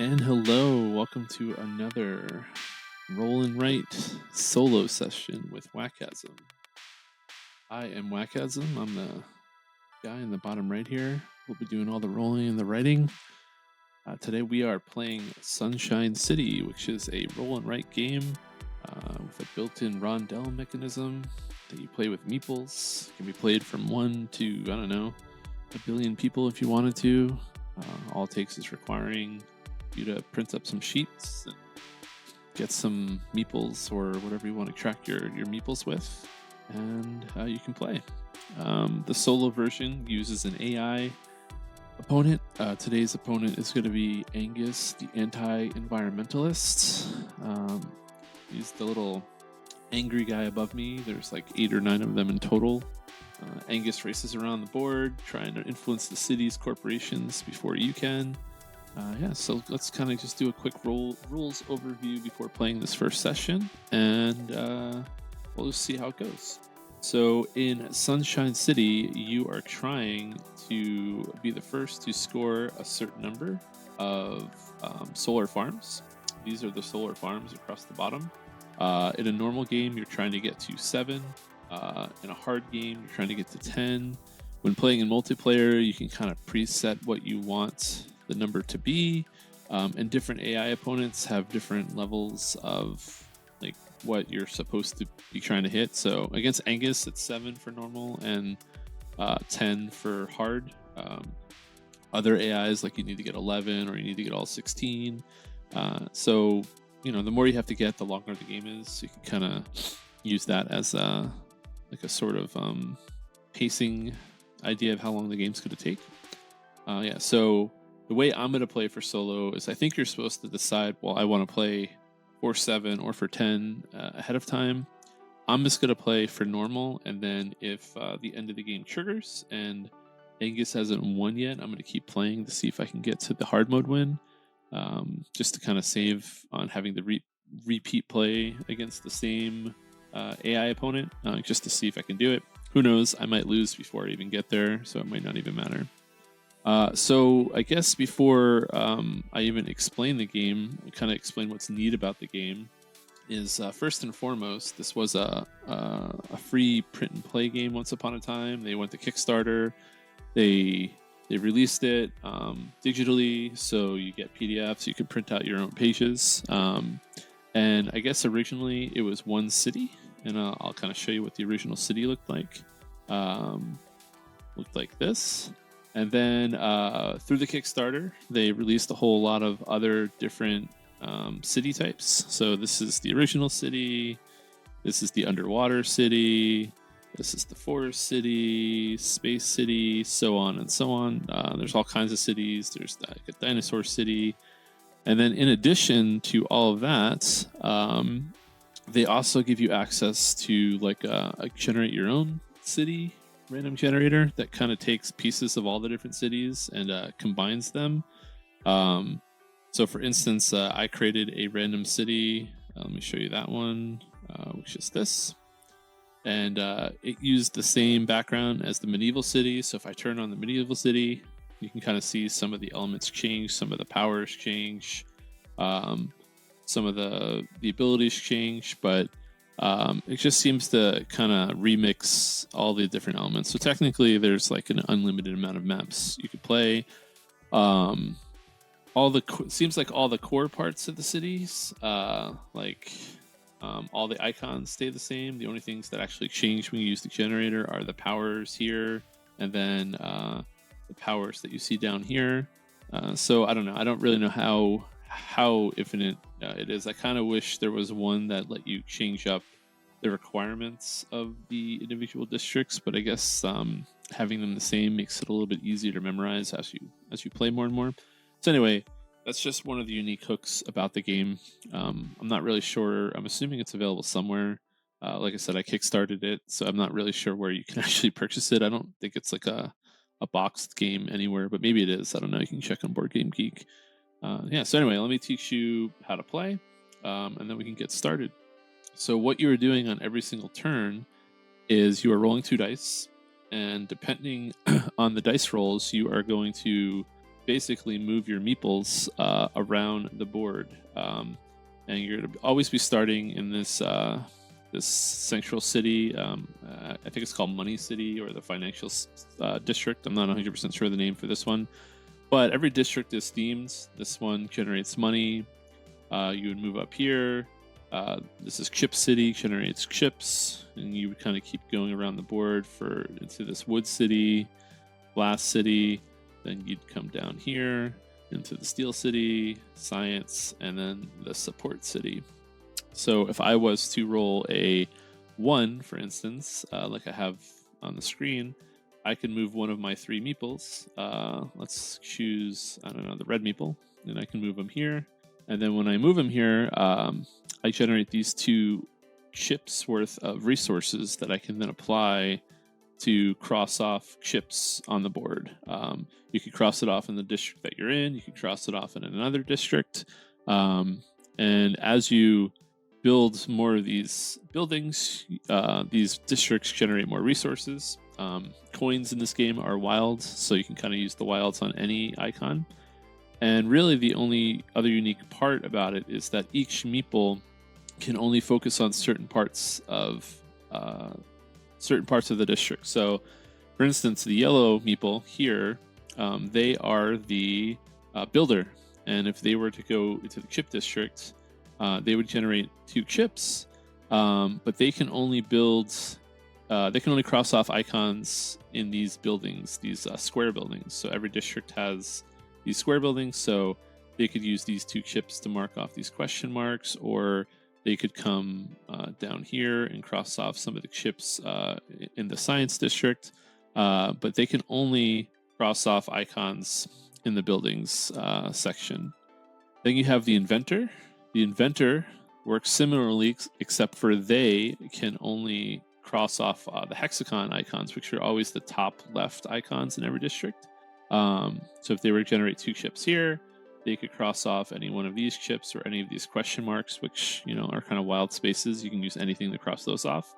And hello, welcome to another Roll and Write solo session with wakasm. I am wakasm. I'm the guy in the bottom right here. We'll be doing all the rolling and the writing. Today we are playing Sunshine City, which is a roll and write game with a built-in rondel mechanism that you play with meeples. It can be played from 1 to, I don't know, a billion people if you wanted to. All it takes is requiring you to print up some sheets and get some meeples or whatever you want to track your meeples with, and you can play. The solo version uses an AI opponent. Today's opponent is going to be Angus, the Anti-Environmentalist. He's the little angry guy above me. There's like 8 or 9 of them in total. Angus races around the board trying to influence the city's corporations before you can. So let's kind of just do a quick rules overview before playing this first session, and we'll just see how it goes. So in Sunshine City, you are trying to be the first to score a certain number of solar farms. These are the solar farms across the bottom. In a normal game, you're trying to get to 7. In a hard game, you're trying to get to 10. When playing in multiplayer, you can kind of preset what you want the number to be, and different AI opponents have different levels of like what you're supposed to be trying to hit. So against Angus, it's 7 for normal and 10 for hard. Other AIs, like you need to get 11 or you need to get all 16. So the more you have to get, the longer the game is. So you can kind of use that as a sort of pacing idea of how long the game's going to take. So the way I'm going to play for solo is I think you're supposed to decide, well, I want to play for 7 or for 10 ahead of time. I'm just going to play for normal, and then if the end of the game triggers and Angus hasn't won yet, I'm going to keep playing to see if I can get to the hard mode win, just to kind of save on having to repeat play against the same AI opponent, just to see if I can do it. Who knows? I might lose before I even get there, so it might not even matter. So I guess before I even explain the game, kind of explain what's neat about the game, is first and foremost, this was a free print and play game once upon a time. They went to Kickstarter. They released it digitally, so you get PDFs. You can print out your own pages. And I guess originally it was one city, and I'll kind of show you what the original city looked like. Looked like this. And then through the Kickstarter, they released a whole lot of other different city types. So this is the original city. This is the underwater city. This is the forest city, space city, so on and so on. There's all kinds of cities. There's like a dinosaur city. And then in addition to all of that, they also give you access to like a generate your own city random generator that kind of takes pieces of all the different cities and combines them. So for instance, I created a random city. Let me show you that one, which is this. And it used the same background as the medieval city. So if I turn on the medieval city, you can kind of see some of the elements change, some of the powers change, some of the abilities change, but it just seems to kind of remix all the different elements. So technically, there's like an unlimited amount of maps you could play. Seems like all the core parts of the cities, all the icons stay the same. The only things that actually change when you use the generator are the powers here, and then the powers that you see down here. So I don't know. I don't really know how infinite it is. I kind of wish there was one that let you change up the requirements of the individual districts, but I guess having them the same makes it a little bit easier to memorize as you play more and more. So anyway, that's just one of the unique hooks about the game. I'm not really sure. I'm assuming it's available somewhere. Like I said, I kickstarted it, so I'm not really sure where you can actually purchase it. I don't think it's like a boxed game anywhere, but maybe it is. I don't know. You can check on Board Game Geek. So anyway, let me teach you how to play, and then we can get started. So what you're doing on every single turn is you are rolling 2 dice, and depending on the dice rolls, you are going to basically move your meeples around the board, and you're going to always be starting in this this central city. I think it's called Money City or the Financial District. I'm not 100% sure of the name for this one, but every district is themed. This one generates money. You would move up here. This is Chip City, generates chips, and you would kind of keep going around the board into this Wood City, Glass City. Then you'd come down here into the Steel City, Science, and then the Support City. So if I was to roll a 1, for instance, like I have on the screen, I can move one of my 3 meeples. Let's choose, I don't know, the red meeple, and I can move them here. And then when I move them here, I generate these 2 chips worth of resources that I can then apply to cross off chips on the board. You could cross it off in the district that you're in. You could cross it off in another district. And as you build more of these buildings, these districts generate more resources. Coins in this game are wild, so you can kind of use the wilds on any icon. And really the only other unique part about it is that each meeple can only focus on certain parts of the district. So for instance, the yellow meeple here, they are the builder. And if they were to go into the chip district, they would generate 2 chips, but they can only cross off icons in these buildings, these square buildings. So every district has these square buildings, so they could use these 2 chips to mark off these question marks, or they could come down here and cross off some of the chips in the science district, but they can only cross off icons in the buildings section. Then you have the inventor. The inventor works similarly, except for they can only cross off the hexagon icons, which are always the top left icons in every district. So if they were to generate 2 chips here, they could cross off any one of these chips or any of these question marks, which, you know, are kind of wild spaces. You can use anything to cross those off.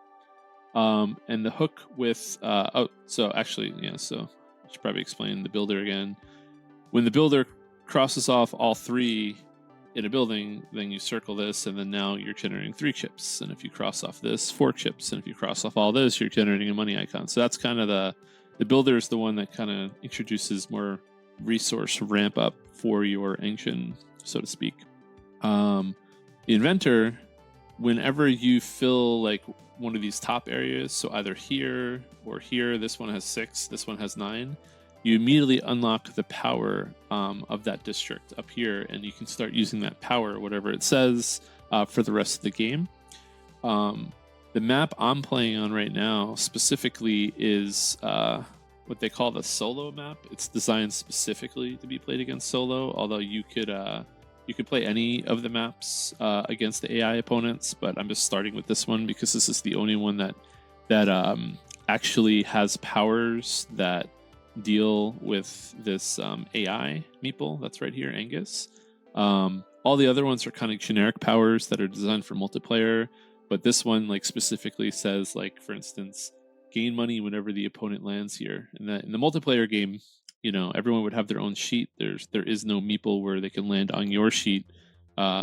And the hook with, so I should probably explain the builder again. When the builder crosses off all 3 in a building, then you circle this, and then now you're generating 3 chips. And if you cross off this, 4 chips. And if you cross off all this, you're generating a money icon. So that's kind of the builder is the one that kind of introduces more resource ramp up for your engine, so to speak. The inventor, whenever you fill like one of these top areas, so either here or here, this one has 6, this one has 9, you immediately unlock the power of that district up here, and you can start using that power, whatever it says, for the rest of the game. The map I'm playing on right now specifically is what they call the solo map. It's designed specifically to be played against solo, although you could play any of the maps against the AI opponents, but I'm just starting with this one because this is the only one that actually has powers that deal with this AI meeple that's right here, Angus. All the other ones are kind of generic powers that are designed for multiplayer, but this one like specifically says, like, for instance, gain money whenever the opponent lands here. In the multiplayer game, you know, everyone would have their own sheet. There is no meeple where they can land on your sheet,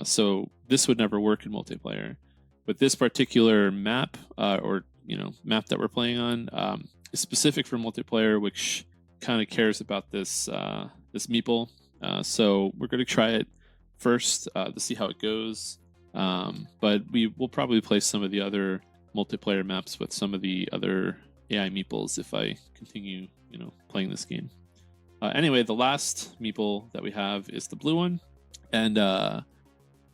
so this would never work in multiplayer. But this particular map, map that we're playing on, is specific for multiplayer, which kind of cares about this meeple. So we're going to try it first to see how it goes. But we will probably play some of the other multiplayer maps with some of the other AI meeples if I continue, playing this game. Anyway, the last meeple that we have is the blue one, and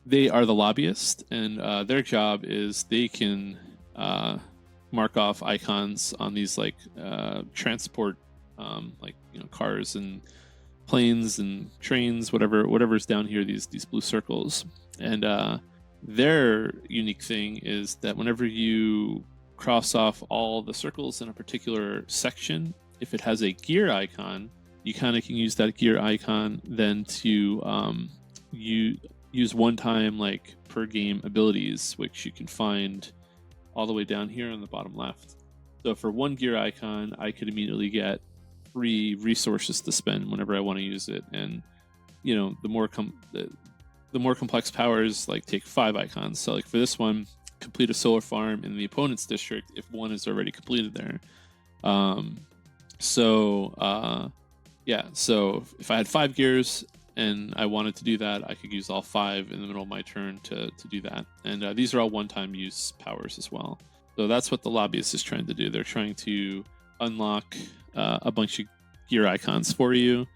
they are the lobbyist, and their job is they can mark off icons on these transport, cars and planes and trains, whatever's down here, these blue circles. And their unique thing is that whenever you cross off all the circles in a particular section, if it has a gear icon, you kind of can use that gear icon then to use one-time per game abilities, which you can find all the way down here on the bottom left. So for one gear icon, I could immediately get free resources to spend whenever I want to use it. And the more complex powers like take 5 icons. So like for this one, complete a solar farm in the opponent's district if one is already completed there. So if I had 5 gears and I wanted to do that, I could use all 5 in the middle of my turn to do that. And these are all one-time use powers as well. So that's what the lobbyist is trying to do. They're trying to unlock a bunch of gear icons for you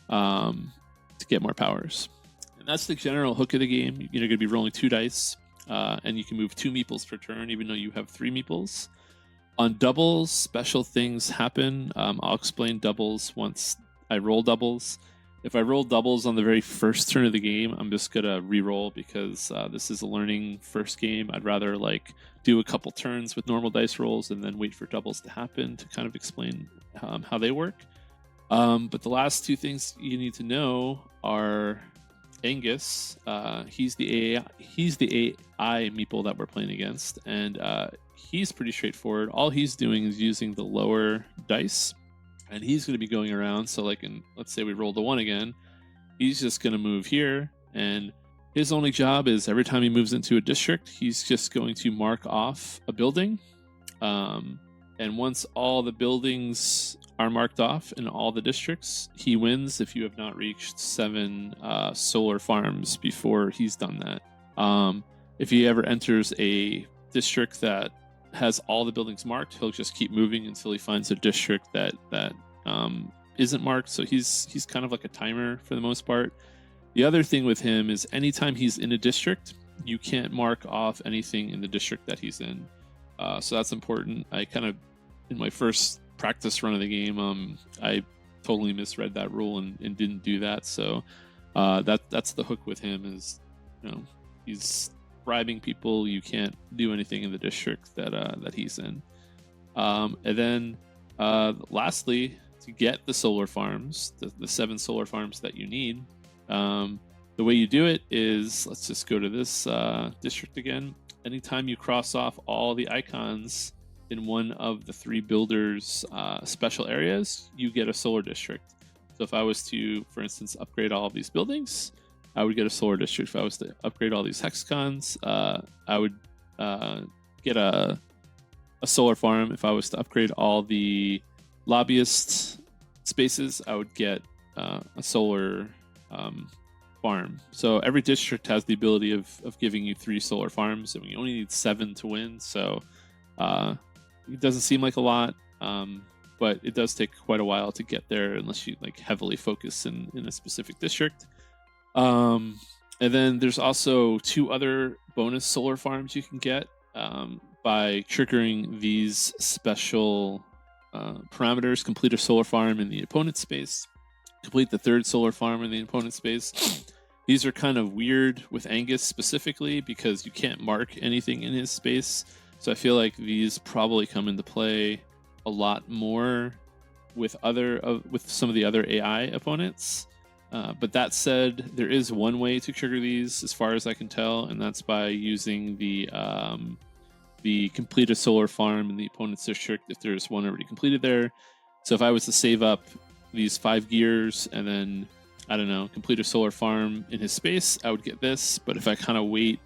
to get more powers. And that's the general hook of the game. You're going to be rolling 2 dice, and you can move 2 meeples per turn, even though you have 3 meeples. On doubles, special things happen. I'll explain doubles once I roll doubles. If I roll doubles on the very first turn of the game, I'm just gonna re-roll because this is a learning first game. I'd rather like do a couple turns with normal dice rolls and then wait for doubles to happen to kind of explain how they work. But the last 2 things you need to know are Angus. He's the AI meeple that we're playing against, and he's pretty straightforward. All he's doing is using the lower dice. And he's going to be going around. So like let's say we rolled a 1 again. He's just going to move here. And his only job is every time he moves into a district, he's just going to mark off a building. And once all the buildings are marked off in all the districts, he wins if you have not reached 7 solar farms before he's done that. If he ever enters a district that has all the buildings marked, he'll just keep moving until he finds a district that isn't marked. So he's kind of like a timer for the most part. The other thing with him is anytime he's in a district, you can't mark off anything in the district that he's in. So that's important. I kind of, in my first practice run of the game, I totally misread that rule and didn't do that. So that's the hook with him is, he's bribing people. You can't do anything in the district that he's in. And then lastly, to get the solar farms, the 7 solar farms that you need, the way you do it is, let's just go to this district again. Anytime you cross off all the icons in one of the 3 builders special areas, you get a solar district. So if I was to, for instance, upgrade all of these buildings, I would get a solar district. If I was to upgrade all these hexagons, I would get a solar farm. If I was to upgrade all the lobbyist spaces, I would get a solar farm. So every district has the ability of giving you 3 solar farms, and we only need 7 to win. So it doesn't seem like a lot, but it does take quite a while to get there unless you like heavily focus in a specific district. And then there's also 2 other bonus solar farms you can get by triggering these special parameters. Complete a solar farm in the opponent's space. Complete the 3rd solar farm in the opponent's space. These are kind of weird with Angus specifically because you can't mark anything in his space. So I feel like these probably come into play a lot more with some of the other AI opponents. But that said, there is one way to trigger these, as far as I can tell, and that's by using the complete a solar farm in the opponent's district if there's one already completed there. So if I was to save up these 5 gears and then, I don't know, complete a solar farm in his space, I would get this. But if I kind of wait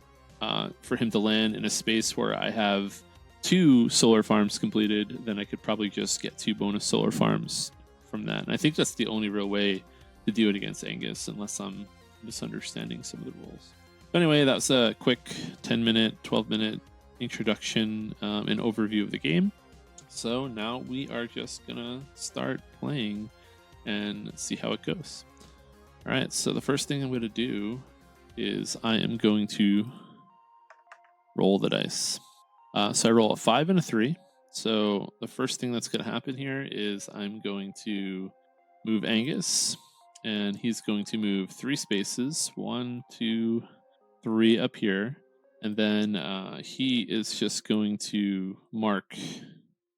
for him to land in a space where I have 2 solar farms completed, then I could probably just get 2 bonus solar farms from that. And I think that's the only real way to do it against Angus, unless I'm misunderstanding some of the rules. But anyway, that was a quick 10-minute, 12-minute introduction and overview of the game. So now we are just gonna start playing and see how it goes. All right, so the first thing I'm going to do is I am going to roll the dice. So I roll a 5 and a 3. So the first thing that's going to happen here is I'm going to move Angus, and he's going to move 3 spaces, 1, 2, 3 up here. And then he is just going to mark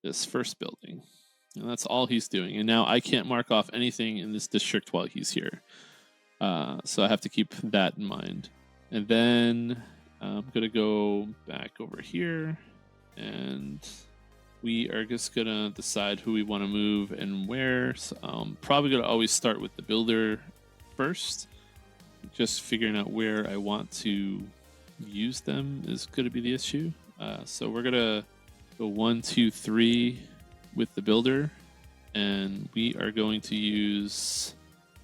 this first building. And that's all he's doing. And now I can't mark off anything in this district while he's here. So I have to keep that in mind. And then I'm going to go back over here and we are just gonna decide who we want to move and where. So, probably gonna always start with the builder first. Just figuring out where I want to use them is going to be the issue. So we're gonna go 1, 2, 3 with the builder, and we are going to use.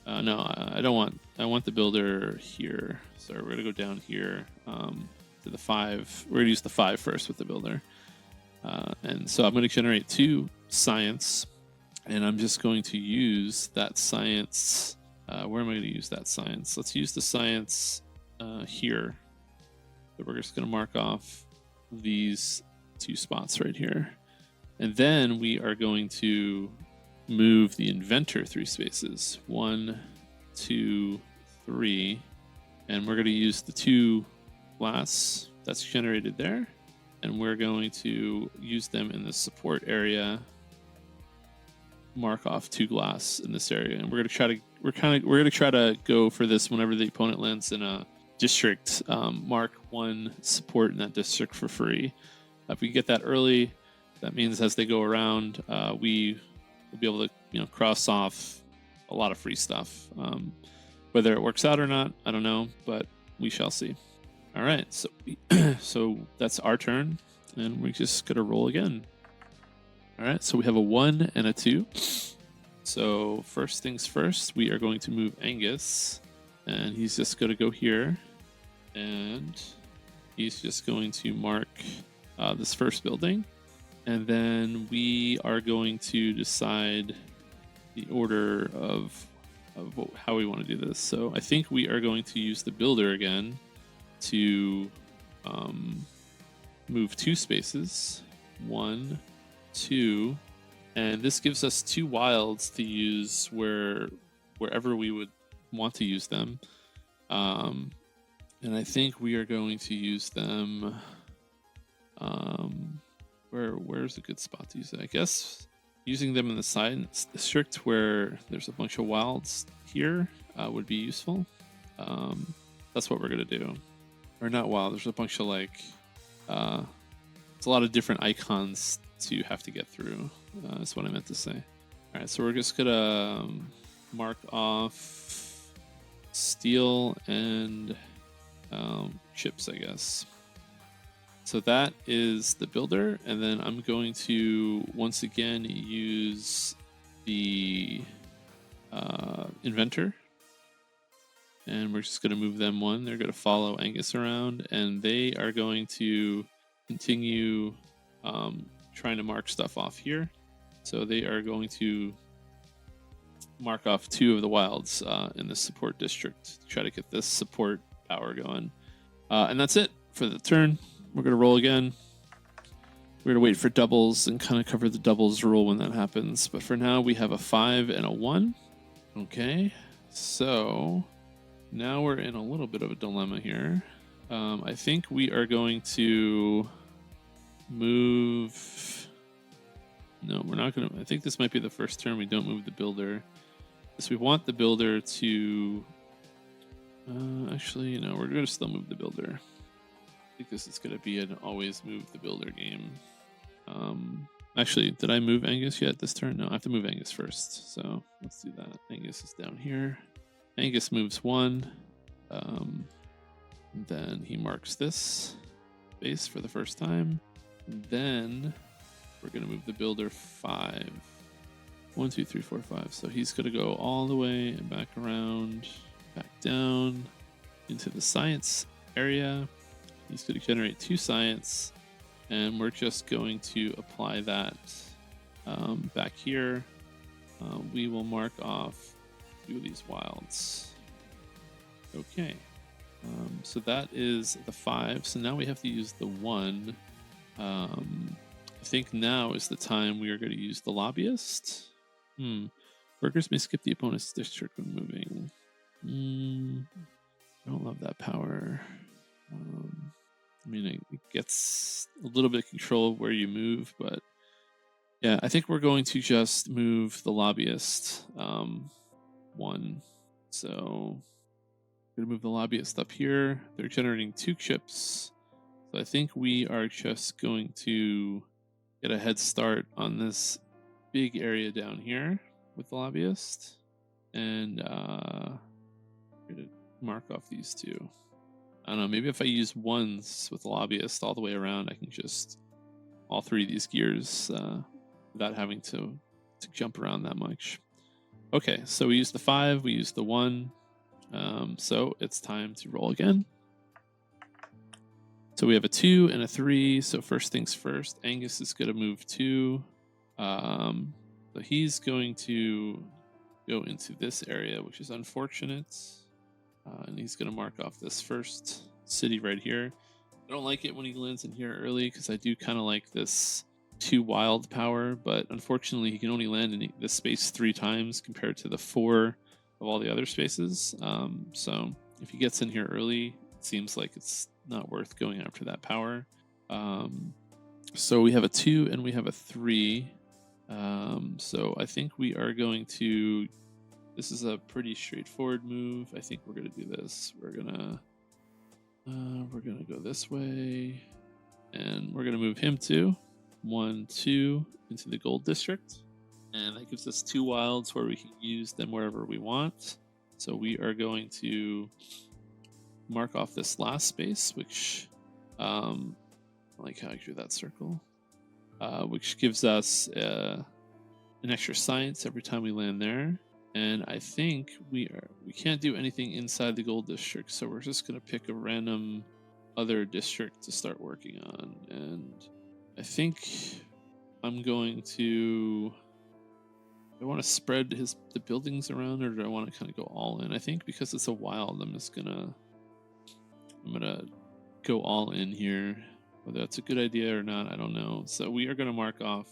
No, I don't want. I want the builder here. So we're gonna go down here to the 5. We're gonna use the 5 first with the builder, and so I'm going to generate 2 science, and I'm just going to use that science. Where am I going to use that science? Let's use the science here. So we're just going to mark off these 2 spots right here. And then we are going to move the inventor 3 spaces. 1, 2, 3. And we're going to use the 2 glass that's generated there. And we're going to use them in the support area. Mark off 2 glass in this area. And we're going to try to we're going to try to go for this whenever the opponent lands in a district. Mark 1 support in that district for free. If we get that early, that means as they go around, we will be able to cross off a lot of free stuff. Whether it works out or not, I don't know, but we shall see. All right, so so that's our turn, and we're just gonna roll again. All right, so we have a 1 and a 2. So first things first, we are going to move Angus, and he's just going to go here, and he's just going to mark this first building, and then we are going to decide the order of how we want to do this. So I think we are going to use the builder again to move 2 spaces, 1, 2. And this gives us 2 wilds to use wherever we would want to use them. And I think we are going to use them. Where's a good spot to use it? I guess using them in the science district where there's a bunch of wilds here would be useful. That's what we're going to do. Or not wild, there's a bunch of it's a lot of different icons to have to get through. That's what I meant to say. All right, so we're just gonna mark off steel and chips, I guess. So that is the builder, and then I'm going to once again use the inventor, and we're just going to move them 1. They're going to follow Angus around, and they are going to continue trying to mark stuff off here. So they are going to mark off 2 of the wilds in the support district to try to get this support power going. And that's it for the turn. We're going to roll again. We're going to wait for doubles and kind of cover the doubles rule when that happens. But for now, we have a 5 and a 1. Okay, so now we're in a little bit of a dilemma here. I think we are going to move. No, we're not going to. I think this might be the first turn we don't move the builder. So we want the builder to. Actually, no, we're going to still move the builder. I think this is going to be an always move the builder game. Actually, did I move Angus yet this turn? No, I have to move Angus first. So let's do that. Angus is down here. Angus moves 1. Then he marks this base for the first time. Then we're going to move the builder 5. 1, 2, 3, 4, 5. So he's going to go all the way and back around, back down into the science area. He's going to generate 2 science, and we're just going to apply that back here. We will mark off 2 of these wilds. Okay. So that is the 5. So now we have to use the 1. I think now is the time we are going to use the lobbyist. Workers may skip the opponent's district when moving. I don't love that power. I mean, it gets a little bit of control of where you move, but yeah, I think we're going to just move the lobbyist 1. So we're going to move the lobbyist up here. They're generating 2 chips. So I think we are just going to get a head start on this big area down here with the lobbyist, and I'm gonna mark off these two. I don't know, maybe if I use ones with the lobbyist all the way around, I can just all three of these gears without having to jump around that much. Okay, so we used the 5, we used the 1, so it's time to roll again. So we have a 2 and a 3. So first things first, Angus is going to move 2. So he's going to go into this area, which is unfortunate. And he's going to mark off this first city right here. I don't like it when he lands in here early because I do kind of like this 2 wild power, but unfortunately he can only land in this space 3 times compared to the 4 of all the other spaces. So if he gets in here early, it seems like it's not worth going after that power. So we have a 2 and we have a 3. So I think we are going to, this is a pretty straightforward move. I think we're going to do this. We're gonna go this way, and we're gonna move him to 1, 2 into the gold district, and that gives us 2 wilds where we can use them wherever we want. So we are going to mark off this last space, which I like how I drew that circle, which gives us an extra science every time we land there. And I think we can't do anything inside the gold district, so we're just going to pick a random other district to start working on. And I think I'm going to, I want to spread the buildings around, or do I want to kind of go all in? I think because it's a wild, I'm gonna go all in here. Whether that's a good idea or not, I don't know. So we are going to mark off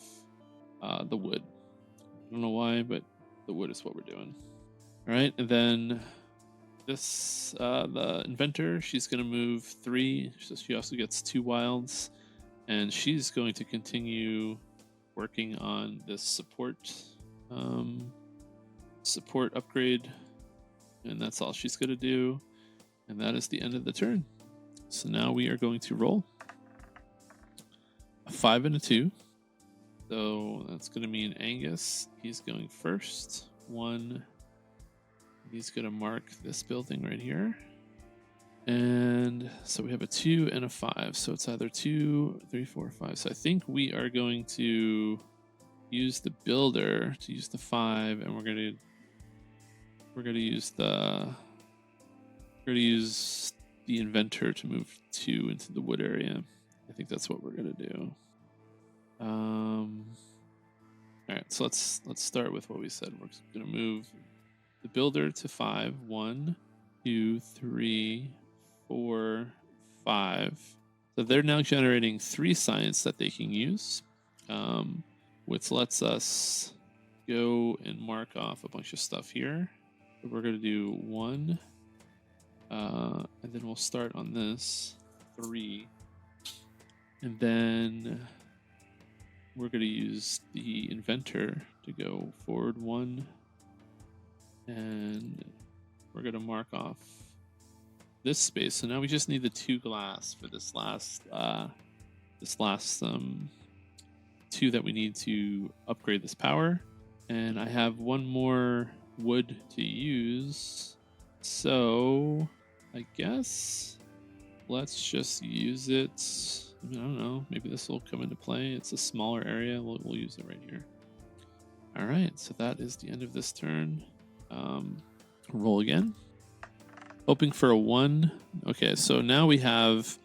the wood. I don't know why, but the wood is what we're doing. All right, and then this, the inventor, she's going to move 3, so she also gets 2 wilds, and she's going to continue working on this support upgrade, and that's all she's going to do, and that is the end of the turn. So now we are going to roll a 5 and a 2. So that's going to mean Angus, he's going first. 1, he's going to mark this building right here. And so we have a 2 and a 5. So it's either 2, 3, 4, 5. So I think we are going to use the builder to use the 5, and we're going to use the inventor to move 2 into the wood area. I think that's what we're going to do. All right, so let's start with what we said. We're going to move the builder to 5. 1, 2, 3, 4, 5. So they're now generating 3 science that they can use, which lets us go and mark off a bunch of stuff here. So we're going to do 1, and then we'll start on this 3, and then we're going to use the inventor to go forward 1, and we're going to mark off this space. So now we just need the 2 glass for this last 2 that we need to upgrade this power. And I have 1 more wood to use, so I guess let's just use it. I mean, I don't know, maybe this will come into play. It's a smaller area. We'll use it right here. All right, so that is the end of this turn. Roll again. Hoping for a 1. Okay, so now we have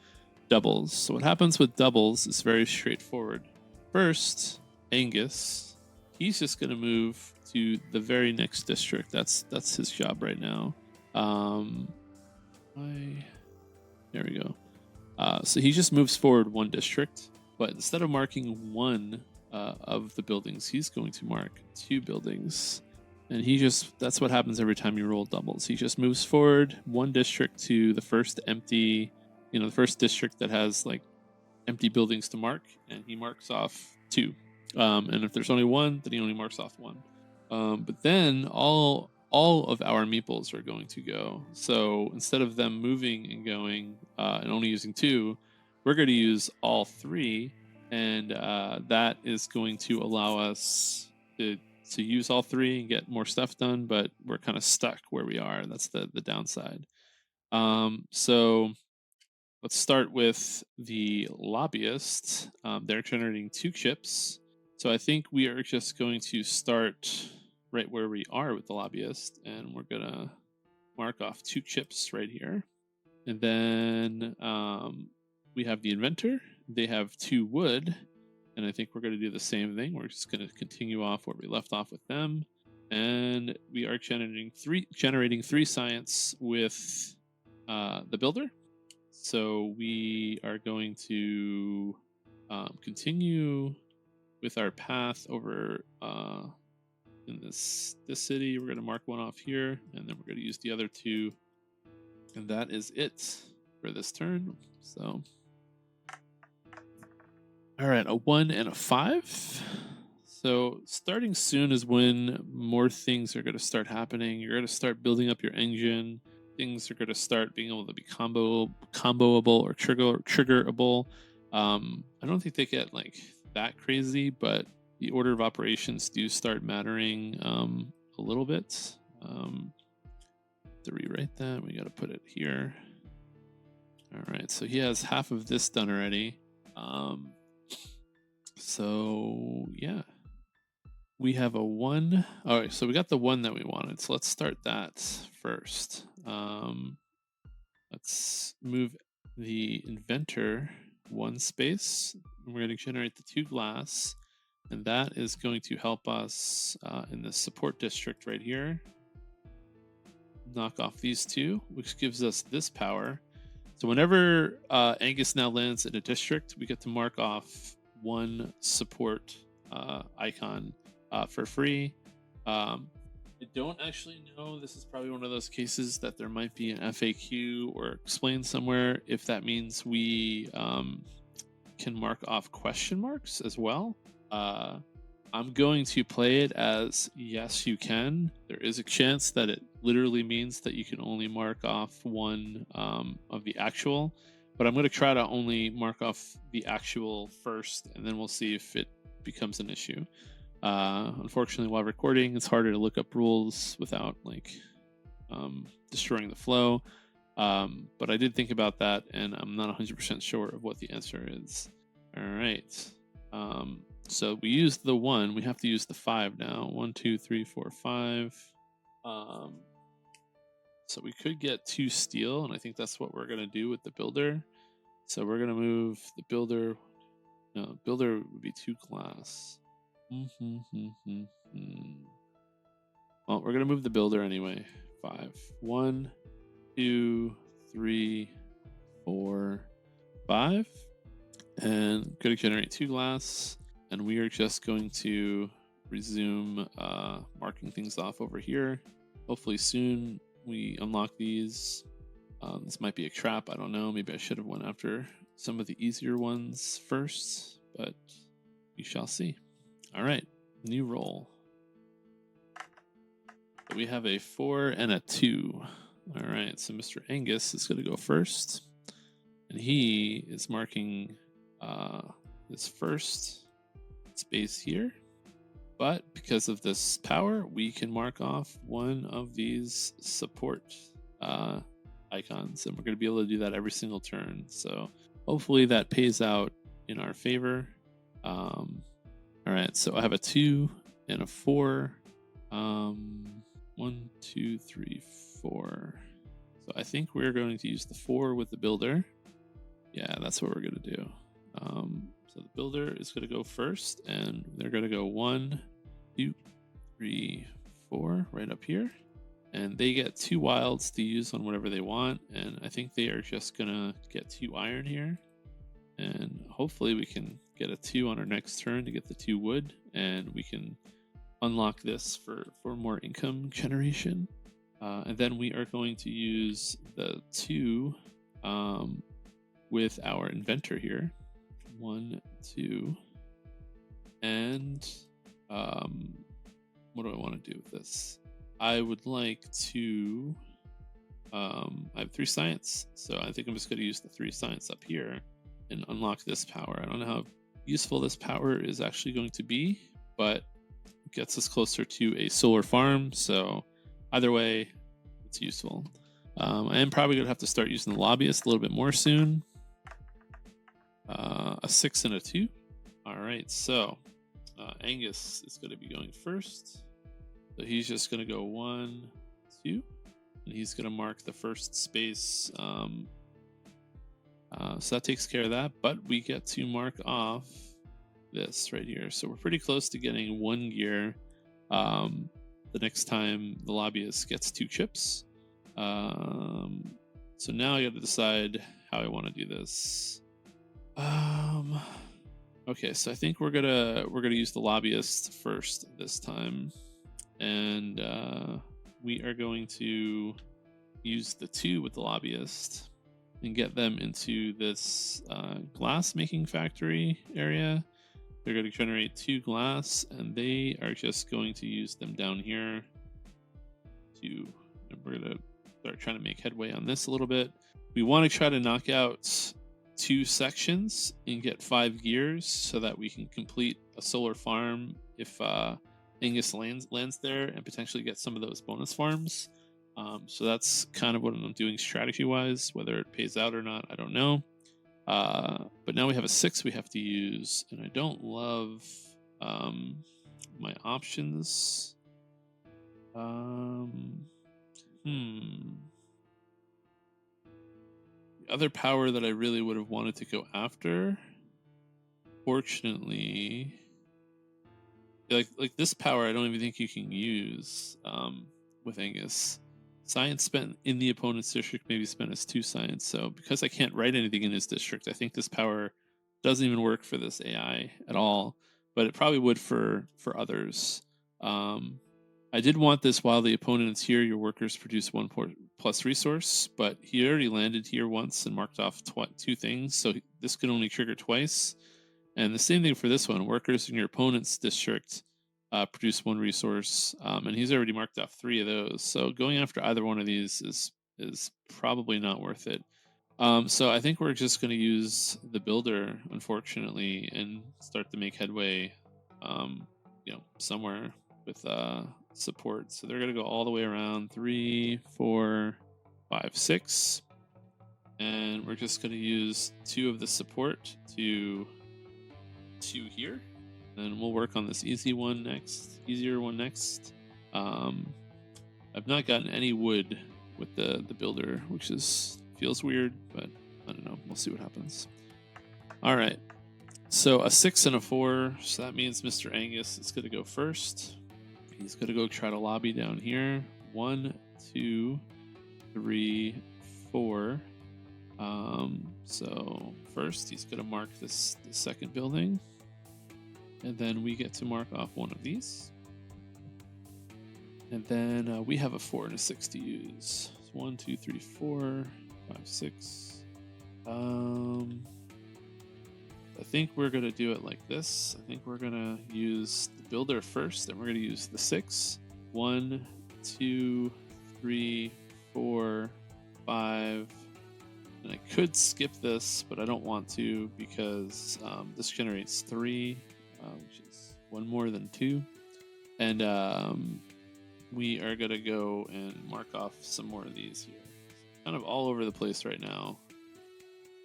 doubles. So what happens with doubles is very straightforward. First, Angus, he's just going to move to the very next district. That's his job right now. There we go. So he just moves forward 1 district, but instead of marking 1 of the buildings, he's going to mark 2 buildings. And that's what happens every time you roll doubles. He just moves forward 1 district to the first empty, the first district that has like empty buildings to mark, and he marks off 2. And if there's only 1, then he only marks off 1. But then all of our meeples are going to go. So instead of them moving and going and only using 2, we're going to use all 3, and that is going to allow us to use all three and get more stuff done. But we're kind of stuck where we are. That's the downside. So let's start with the lobbyist. They're generating 2 chips. So I think we are just going to start right where we are with the lobbyist, and we're gonna mark off 2 chips right here. And then we have the inventor. They have 2 wood, and I think we're going to do the same thing. We're just going to continue off where we left off with them, and we are generating 3 science with the builder. So we are going to continue with our path over in this city. We're going to mark one off here, and then we're going to use the other 2, and that is it for this turn. So, all right, a 1 and a 5. So starting soon is when more things are going to start happening. You're going to start building up your engine. Things are going to start being able to be comboable or triggerable. I don't think they get like that crazy, but the order of operations do start mattering a little bit. To rewrite that, we got to put it here. All right, so he has half of this done already. So yeah, we have a 1. All right, so we got the 1 that we wanted. So let's start that first. Let's move the inventor 1 space. We're going to generate the 2 glass, and that is going to help us in the support district right here. Knock off these 2, which gives us this power. So whenever Angus now lands in a district, we get to mark off 1 support icon for free. I don't actually know. This is probably one of those cases that there might be an FAQ or explain somewhere if that means we can mark off question marks as well. I'm going to play it as yes, you can. There is a chance that it literally means that you can only mark off 1 of the actual, but I'm going to try to only mark off the actual first, and then we'll see if it becomes an issue. Unfortunately, while recording, it's harder to look up rules without like destroying the flow. But I did think about that, and I'm not 100% sure of what the answer is. All right. So we used the 1. We have to use the 5 now. 1, 2, 3, 4, 5. So we could get 2 steel, and I think that's what we're going to do with the builder. So we're going to move the builder. No, builder would be 2 glass. Well, we're going to move the builder anyway. 5. 1, 2, 3, 4, 5. And going to generate 2 glass. And we are just going to resume marking things off over here. Hopefully soon we unlock these. This might be a trap. I don't know. Maybe I should have went after some of the easier ones first, but we shall see. All right, new roll. So we have a 4 and a 2. All right, so Mr. Angus is going to go first, and he is marking his first space here. But because of this power, we can mark off 1 of these support icons, and we're going to be able to do that every single turn. So hopefully that pays out in our favor. All right, so I have a 2 and a 4. 1, 2, 3, 4. So I think we're going to use the 4 with the builder. Yeah, that's what we're going to do. So the builder is going to go first, and they're going to go 1, 2, 3, 4 right up here. And they get 2 wilds to use on whatever they want. And I think they are just going to get 2 iron here. And hopefully we can get a 2 on our next turn to get the 2 wood. And we can unlock this for more income generation. And then we are going to use the 2 with our inventor here. 1, 2. And what do I want to do with this? I would like to I have 3 science, so I think I'm just going to use the 3 science up here and unlock this power. I don't know how useful this power is actually going to be, but it gets us closer to a solar farm. So either way, it's useful. I am probably going to have to start using the lobbyist a little bit more soon. A 6 and a 2. All right, so Angus is going to be going first. So he's just going to go 1, 2, and he's going to mark the first space. So that takes care of that, but we get to mark off this right here. So we're pretty close to getting 1 gear the next time the lobbyist gets 2 chips. So now I got to decide how I want to do this. Okay, so I think we're gonna use the lobbyist first this time, and we are going to use the 2 with the lobbyist and get them into this glass making factory area. They're going to generate 2 glass, and they are just going to use them down here to. And we're going to start trying to make headway on this a little bit. We want to try to knock out 2 sections and get 5 gears so that we can complete a solar farm if Angus lands there, and potentially get some of those bonus farms. So that's kind of what I'm doing strategy wise. Whether it pays out or not, I don't know. But now we have a 6 we have to use, and I don't love my options. The other power that I really would have wanted to go after, fortunately, like this power, I don't even think you can use with Angus. Science spent in the opponent's district maybe spent as 2 science. So because I can't write anything in his district, I think this power doesn't even work for this AI at all. But it probably would for others. I did want this while the opponent is here. Your workers produce 1 plus resource, but he already landed here once and marked off 2 things. So this can only trigger twice. And the same thing for this one. Workers in your opponent's district produce 1 resource, and he's already marked off 3 of those. So going after either one of these is probably not worth it. So I think we're just going to use the builder, unfortunately, and start to make headway, somewhere with support. So they're going to go all the way around 3, 4, 5, 6, and we're just going to use 2 of the support to 2 here. And we'll work on this easier one next. I've not gotten any wood with the builder, which feels weird, but I don't know. We'll see what happens. All right. So a 6 and a 4. So that means Mr. Angus is going to go first. He's going to go try to lobby down here. 1, 2, 3, 4. So first he's going to mark the second building. And then we get to mark off 1 of these. And then we have a 4 and a 6 to use. 1, 2, 3, 4, 5, 6. I think we're going to do it like this. I think we're going to use the builder first, and we're going to use the 6. 1, 2, 3, 4, 5. And I could skip this, but I don't want to because this generates 3. Which is 1 more than 2. And we are going to go and mark off some more of these here. Kind of all over the place right now.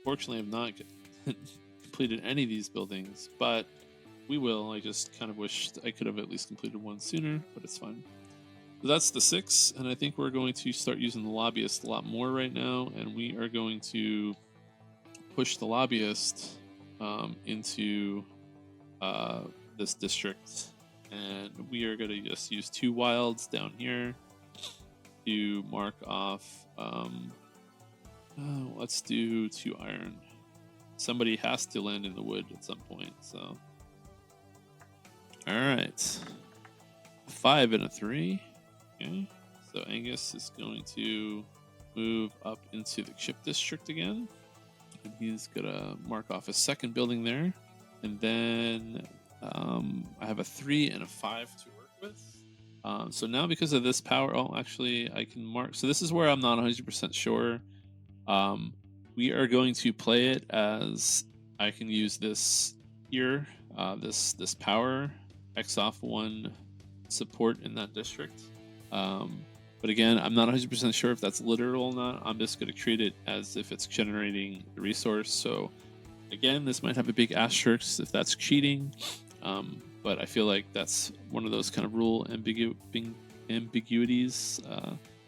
Fortunately, I've not completed any of these buildings, but we will. I just kind of wished I could have at least completed 1 sooner, but it's fine. So that's the 6, and I think we're going to start using the lobbyist a lot more right now, and we are going to push the lobbyist into this district, and we are going to just use 2 wilds down here to mark off. Let's do 2 iron. Somebody has to land in the wood at some point. So, all right, 5 and a 3. Okay, so Angus is going to move up into the chip district again, and he's gonna mark off a second building there, and then I have a 3 and a 5 to work with. So now because of this power, actually I can mark. So this is where I'm not 100% sure. We are going to play it as I can use this here, this power, X off 1 support in that district. But again, I'm not 100% sure if that's literal or not. I'm just going to treat it as if it's generating the resource. So again, this might have a big asterisk if that's cheating. But I feel like that's one of those kind of rule ambiguities.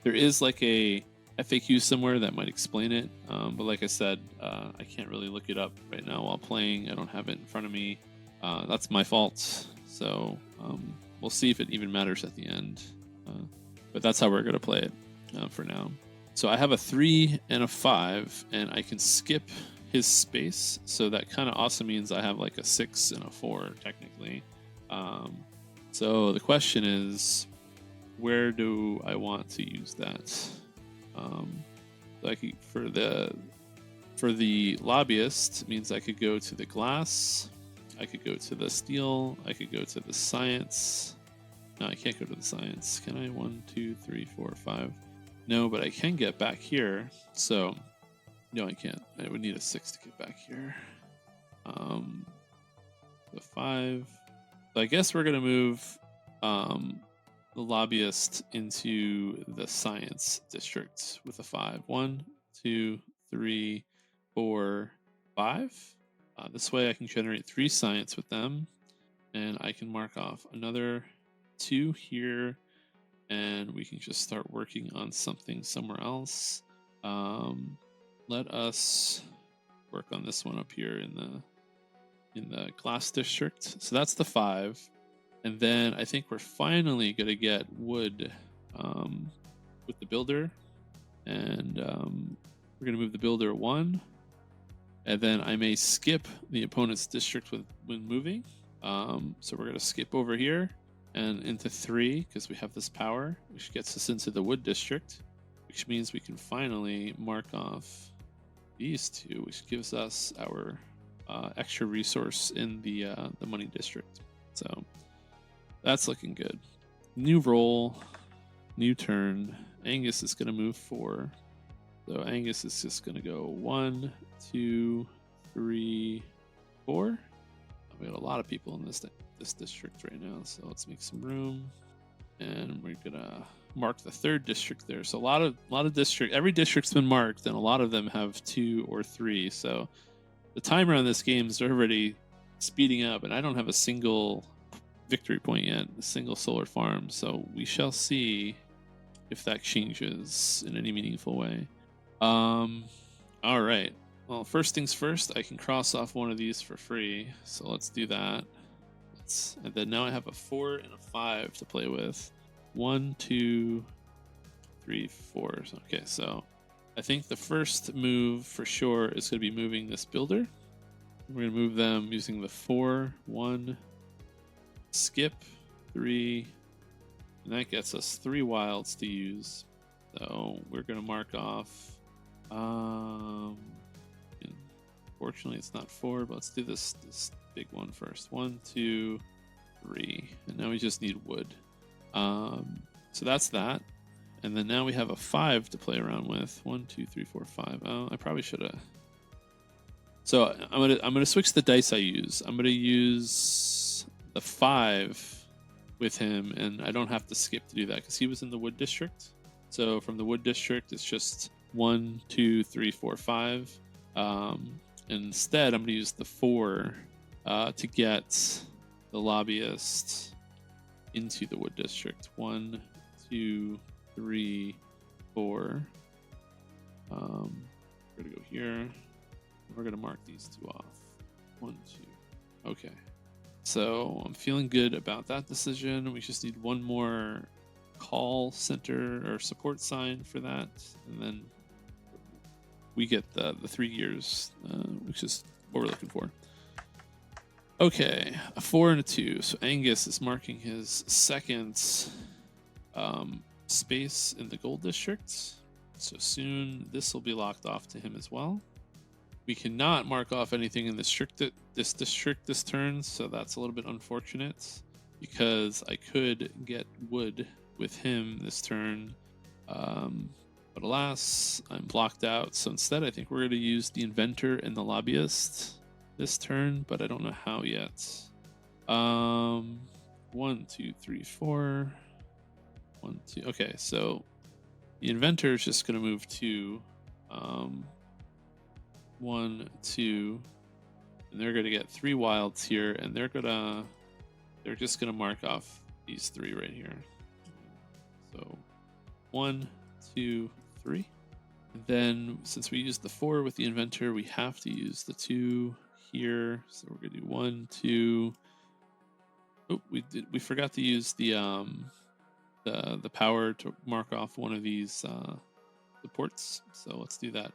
There is like a FAQ somewhere that might explain it. But like I said, I can't really look it up right now while playing. I don't have it in front of me. That's my fault. So we'll see if it even matters at the end. But that's how we're going to play it for now. So I have a 3 and a 5, and I can skip his space. So that kind of also means I have like a 6 and a 4 technically. So the question is, where do I want to use that? Like for the lobbyist, it means I could go to the glass, I could go to the steel, I could go to the science. No, I can't go to the science. Can I? 1, 2, 3, 4, 5. No, but I can get back here. So, no, I can't. I would need a 6 to get back here. The 5. So I guess we're gonna move the lobbyist into the science district with a 5. 1, 2, 3, 4, 5. This way I can generate 3 science with them, and I can mark off another 2 here, and we can just start working on something somewhere else. Let us work on this one up here in the glass district. So that's the 5, and then I think we're finally gonna get wood with the builder, and we're gonna move the builder 1, and then I may skip the opponent's district when moving. So we're gonna skip over here and into 3 because we have this power, which gets us into the wood district, which means we can finally mark off these 2, which gives us our extra resource in the money district. So that's looking good. New roll, new turn. Angus is going to move 4. So Angus is just going to go 1, 2, 3, 4. We got a lot of people in this district right now, so let's make some room, and we're gonna mark the 3rd district there. So a lot of district, every district's been marked, and a lot of them have 2 or 3. So the timer on this game is already speeding up, and I don't have a single victory point yet, a single solar farm. So we shall see if that changes in any meaningful way. All right. Well, first things first, I can cross off one of these for free. So let's do that. And then now I have a 4 and a 5 to play with. 1, 2, 3, 4. Okay, so I think the first move for sure is going to be moving this builder. We're going to move them using the 4, 1, skip, 3, and that gets us 3 wilds to use. So we're going to mark off. Fortunately, it's not 4, but let's do this big one first. 1, 2, 3, and now we just need wood. So that's that, and then now we have a 5 to play around with. 1, 2, 3, 4, 5. Oh, I probably should have. So I'm gonna switch the dice I use. I'm gonna use the 5 with him, and I don't have to skip to do that because he was in the wood district. So from the wood district, it's just 1, 2, 3, 4, 5. And instead, I'm going to use the 4 to get the lobbyist into the wood district. 1, 2, 3, 4. We're going to go here. We're going to mark these 2 off. 1, 2. Okay. So I'm feeling good about that decision. We just need one more call center or support sign for that, and then we get the 3 gears, which is what we're looking for. Okay, a 4 and a 2. So Angus is marking his 2nd space in the gold district. So soon this will be locked off to him as well. We cannot mark off anything in this district this turn, so that's a little bit unfortunate because I could get wood with him this turn. But alas, I'm blocked out. So instead, I think we're going to use the inventor and the lobbyist this turn, but I don't know how yet. 1, 2, 3, 4. 1, 2. Okay, so the inventor is just going to move 2. 1, 2, and they're going to get 3 wilds here, and they're just going to mark off these 3 right here. So 1, 2, 3. And then since we used the 4 with the inventor, we have to use the 2 here. So we're going to do 1, 2. Oh, we forgot to use the power to mark off one of these the ports. So let's do that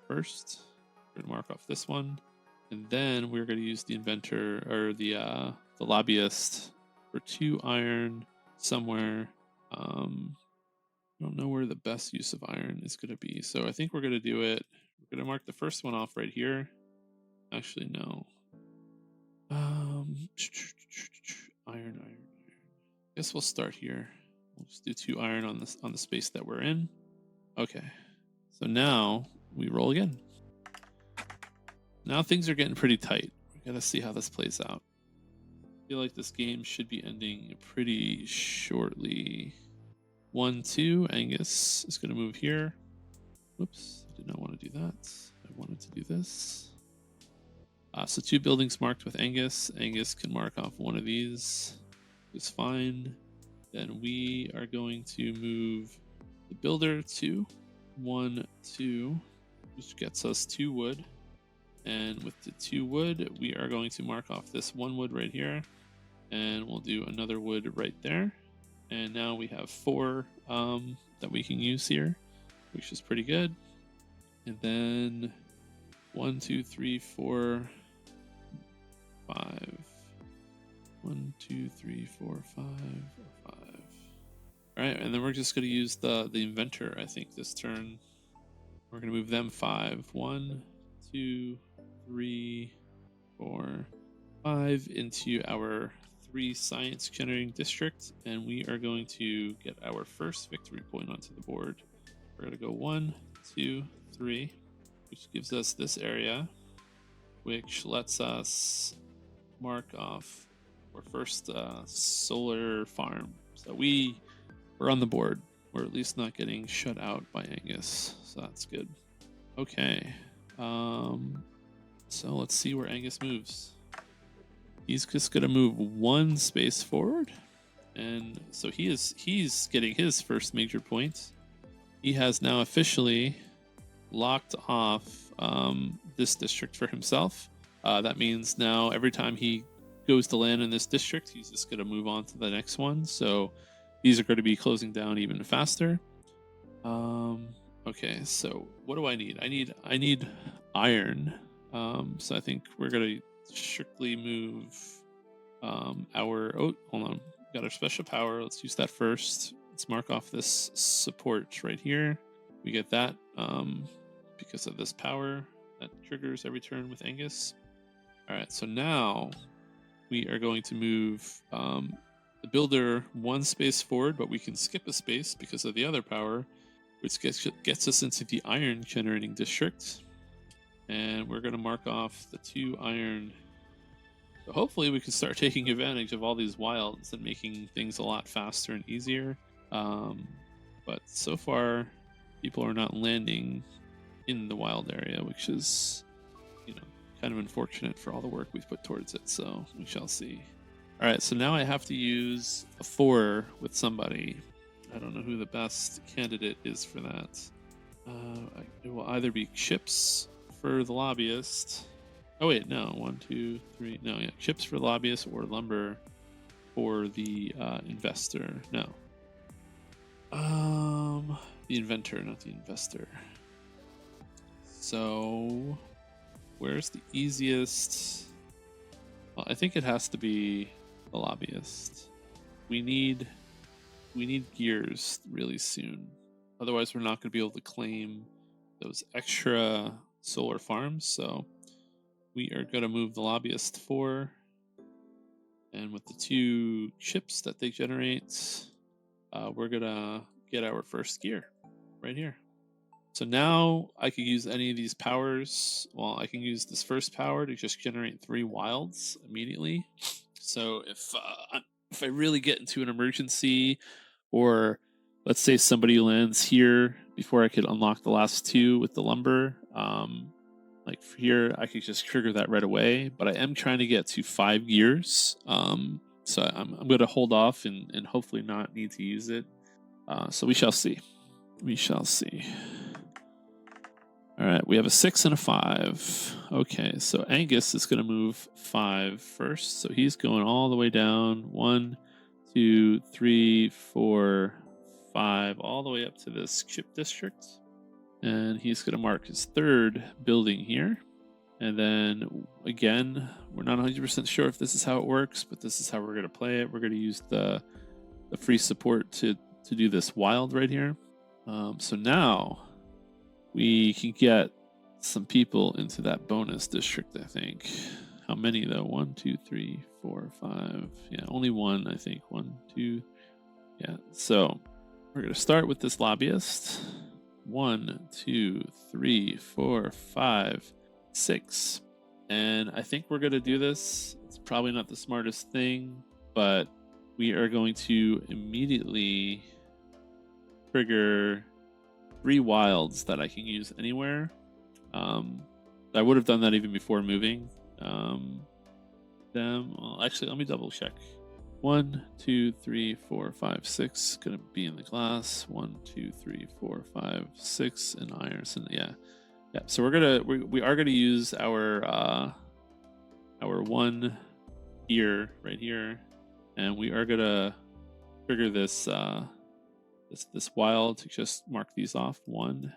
first. We're gonna mark off this one, and then we're gonna use the inventor or the lobbyist for 2 iron somewhere. I don't know where the best use of iron is gonna be, so I think we're gonna do it. We're gonna mark the first one off right here. Actually, no. Iron. Guess we'll start here. We'll just do 2 iron on the space that we're in. Okay. So now we roll again. Now things are getting pretty tight. We gotta see how this plays out. I feel like this game should be ending pretty shortly. 1, 2. Angus is gonna move here. Whoops, I did not want to do that. I wanted to do this. So 2 buildings marked with Angus. Angus can mark off one of these. It's fine. Then we are going to move the builder to 1, 2, which gets us 2 wood. And with the 2 wood, we are going to mark off this 1 wood right here. And we'll do another wood right there. And now we have 4 that we can use here, which is pretty good. And then 1, 2, 3, 4, 5. 1, 2, 3, 4, 5, 5. All right, and then we're just going to use the inventor, I think, this turn. We're going to move them 5. 1, 2, 3, 4, 5 into our 3 science generating district, and we are going to get our first victory point onto the board. We're going to go 1, 2, 3, which gives us this area, which lets us mark off our first solar farm. So we're on the board. We're at least not getting shut out by Angus, so that's good. Okay, so let's see where Angus moves. He's just gonna move 1 space forward, and so he's getting his first major point. He has now officially locked off this district for himself. That means now every time he goes to land in this district, he's just gonna move on to the next one. So these are going to be closing down even faster. Okay, so what do I need? I need iron. So I think we're going to strictly move our... Oh, hold on. Got our special power. Let's use that first. Let's mark off this support right here. We get that because of this power that triggers every turn with Angus. All right, so now we are going to move... the builder 1 space forward, but we can skip a space because of the other power, which gets us into the iron generating district. And we're going to mark off the 2 iron. So hopefully we can start taking advantage of all these wilds and making things a lot faster and easier. But so far, people are not landing in the wild area, which is, kind of unfortunate for all the work we've put towards it. So we shall see. All right, so now I have to use a 4 with somebody. I don't know who the best candidate is for that. It will either be chips for the lobbyist. Oh wait, no, 1, 2, 3. No, yeah, chips for the lobbyist or lumber for the investor. No, the inventor, not the investor. So, where's the easiest? Well, I think it has to be the lobbyist. We need gears really soon. Otherwise, we're not going to be able to claim those extra solar farms. So we are going to move the lobbyist 4, and with the 2 chips that they generate, we're going to get our first gear right here. So now I could use any of these powers. Well, I can use this first power to just generate 3 wilds immediately. So if I really get into an emergency, or let's say somebody lands here before I could unlock the last 2 with the lumber, like here I could just trigger that right away. But I am trying to get to 5 gears, so I'm going to hold off and hopefully not need to use it. So we shall see. We shall see. All right, we have a 6 and a 5. Okay, so Angus is going to move 5 first. So he's going all the way down. 1, 2, 3, 4, 5, all the way up to this chip district. And he's going to mark his 3rd building here. And then, again, we're not 100% sure if this is how it works, but this is how we're going to play it. We're going to use the free support to do this wild right here. So now we can get some people into that bonus district, I think. How many, though? 1, 2, 3, 4, 5. Yeah, only 1, I think. 1, 2. Yeah, so we're going to start with this lobbyist. 1, 2, 3, 4, 5, 6. And I think we're going to do this. It's probably not the smartest thing, but we are going to immediately trigger 3 wilds that I can use anywhere. I would have done that even before moving them. Well, actually, let me double check. 1, 2, 3, 4, 5, 6. Gonna be in the glass. 1, 2, 3, 4, 5, 6 in iron. Yeah. So we are gonna use our 1 here, right here, and we are gonna trigger this this wild to just mark these off. 1.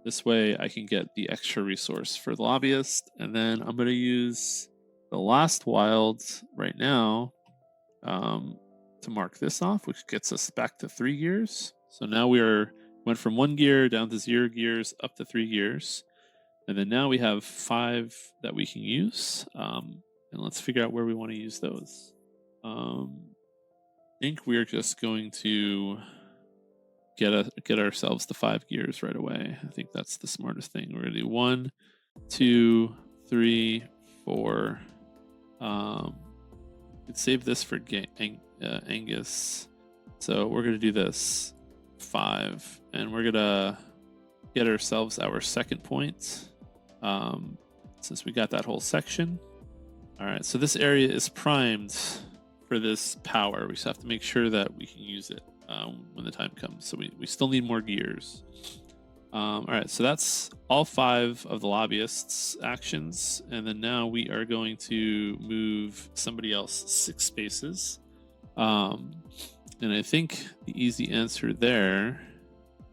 This way I can get the extra resource for the lobbyist, and then I'm going to use the last wild right now to mark this off, which gets us back to 3 gears. So now went from 1 gear down to 0 gears up to 3 gears, and then now we have 5 that we can use. And let's figure out where we want to use those. I think we're just going to get ourselves to 5 gears right away. I think that's the smartest thing. We're gonna do 1, 2, 3, 4. Let's save this for Angus. So we're gonna do this 5, and we're gonna get ourselves our 2nd point. Since we got that whole section. All right, so this area is primed for this power. We just have to make sure that we can use it when the time comes. So we still need more gears. All right, so that's all 5 of the lobbyists' actions. And then now we are going to move somebody else 6 spaces. And I think the easy answer there,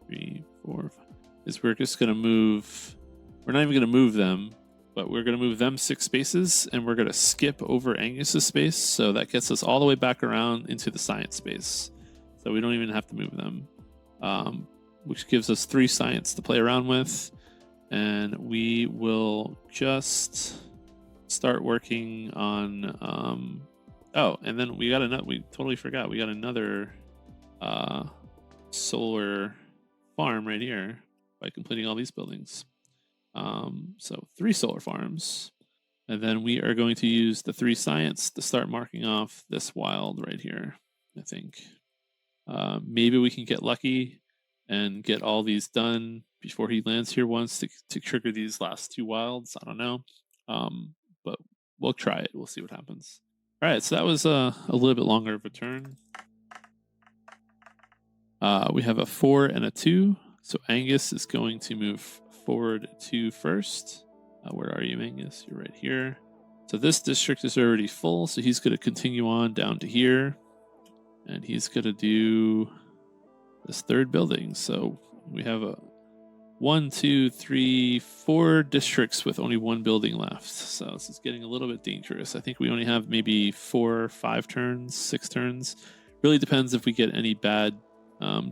3, 4, 5, is we're just going to move. We're not even going to move them, but we're going to move them 6 spaces, and we're going to skip over Angus's space. So that gets us all the way back around into the science space. So we don't even have to move them, which gives us 3 science to play around with. And we will just start working on... oh, and then we totally forgot. We got another solar farm right here by completing all these buildings. So 3 solar farms. And then we are going to use the 3 science to start marking off this wild right here, I think. Maybe we can get lucky and get all these done before he lands here once to trigger these last 2 wilds. I don't know. But we'll try it. We'll see what happens. All right, so that was a little bit longer of a turn. We have a 4 and a 2. So Angus is going to move forward 2 first. Where are you, Angus? You're right here. So this district is already full, so he's going to continue on down to here. And he's going to do this 3rd building. So we have 1, 2, 3, 4 districts with only 1 building left. So this is getting a little bit dangerous. I think we only have maybe 4, 5 turns, 6 turns. Really depends if we get any bad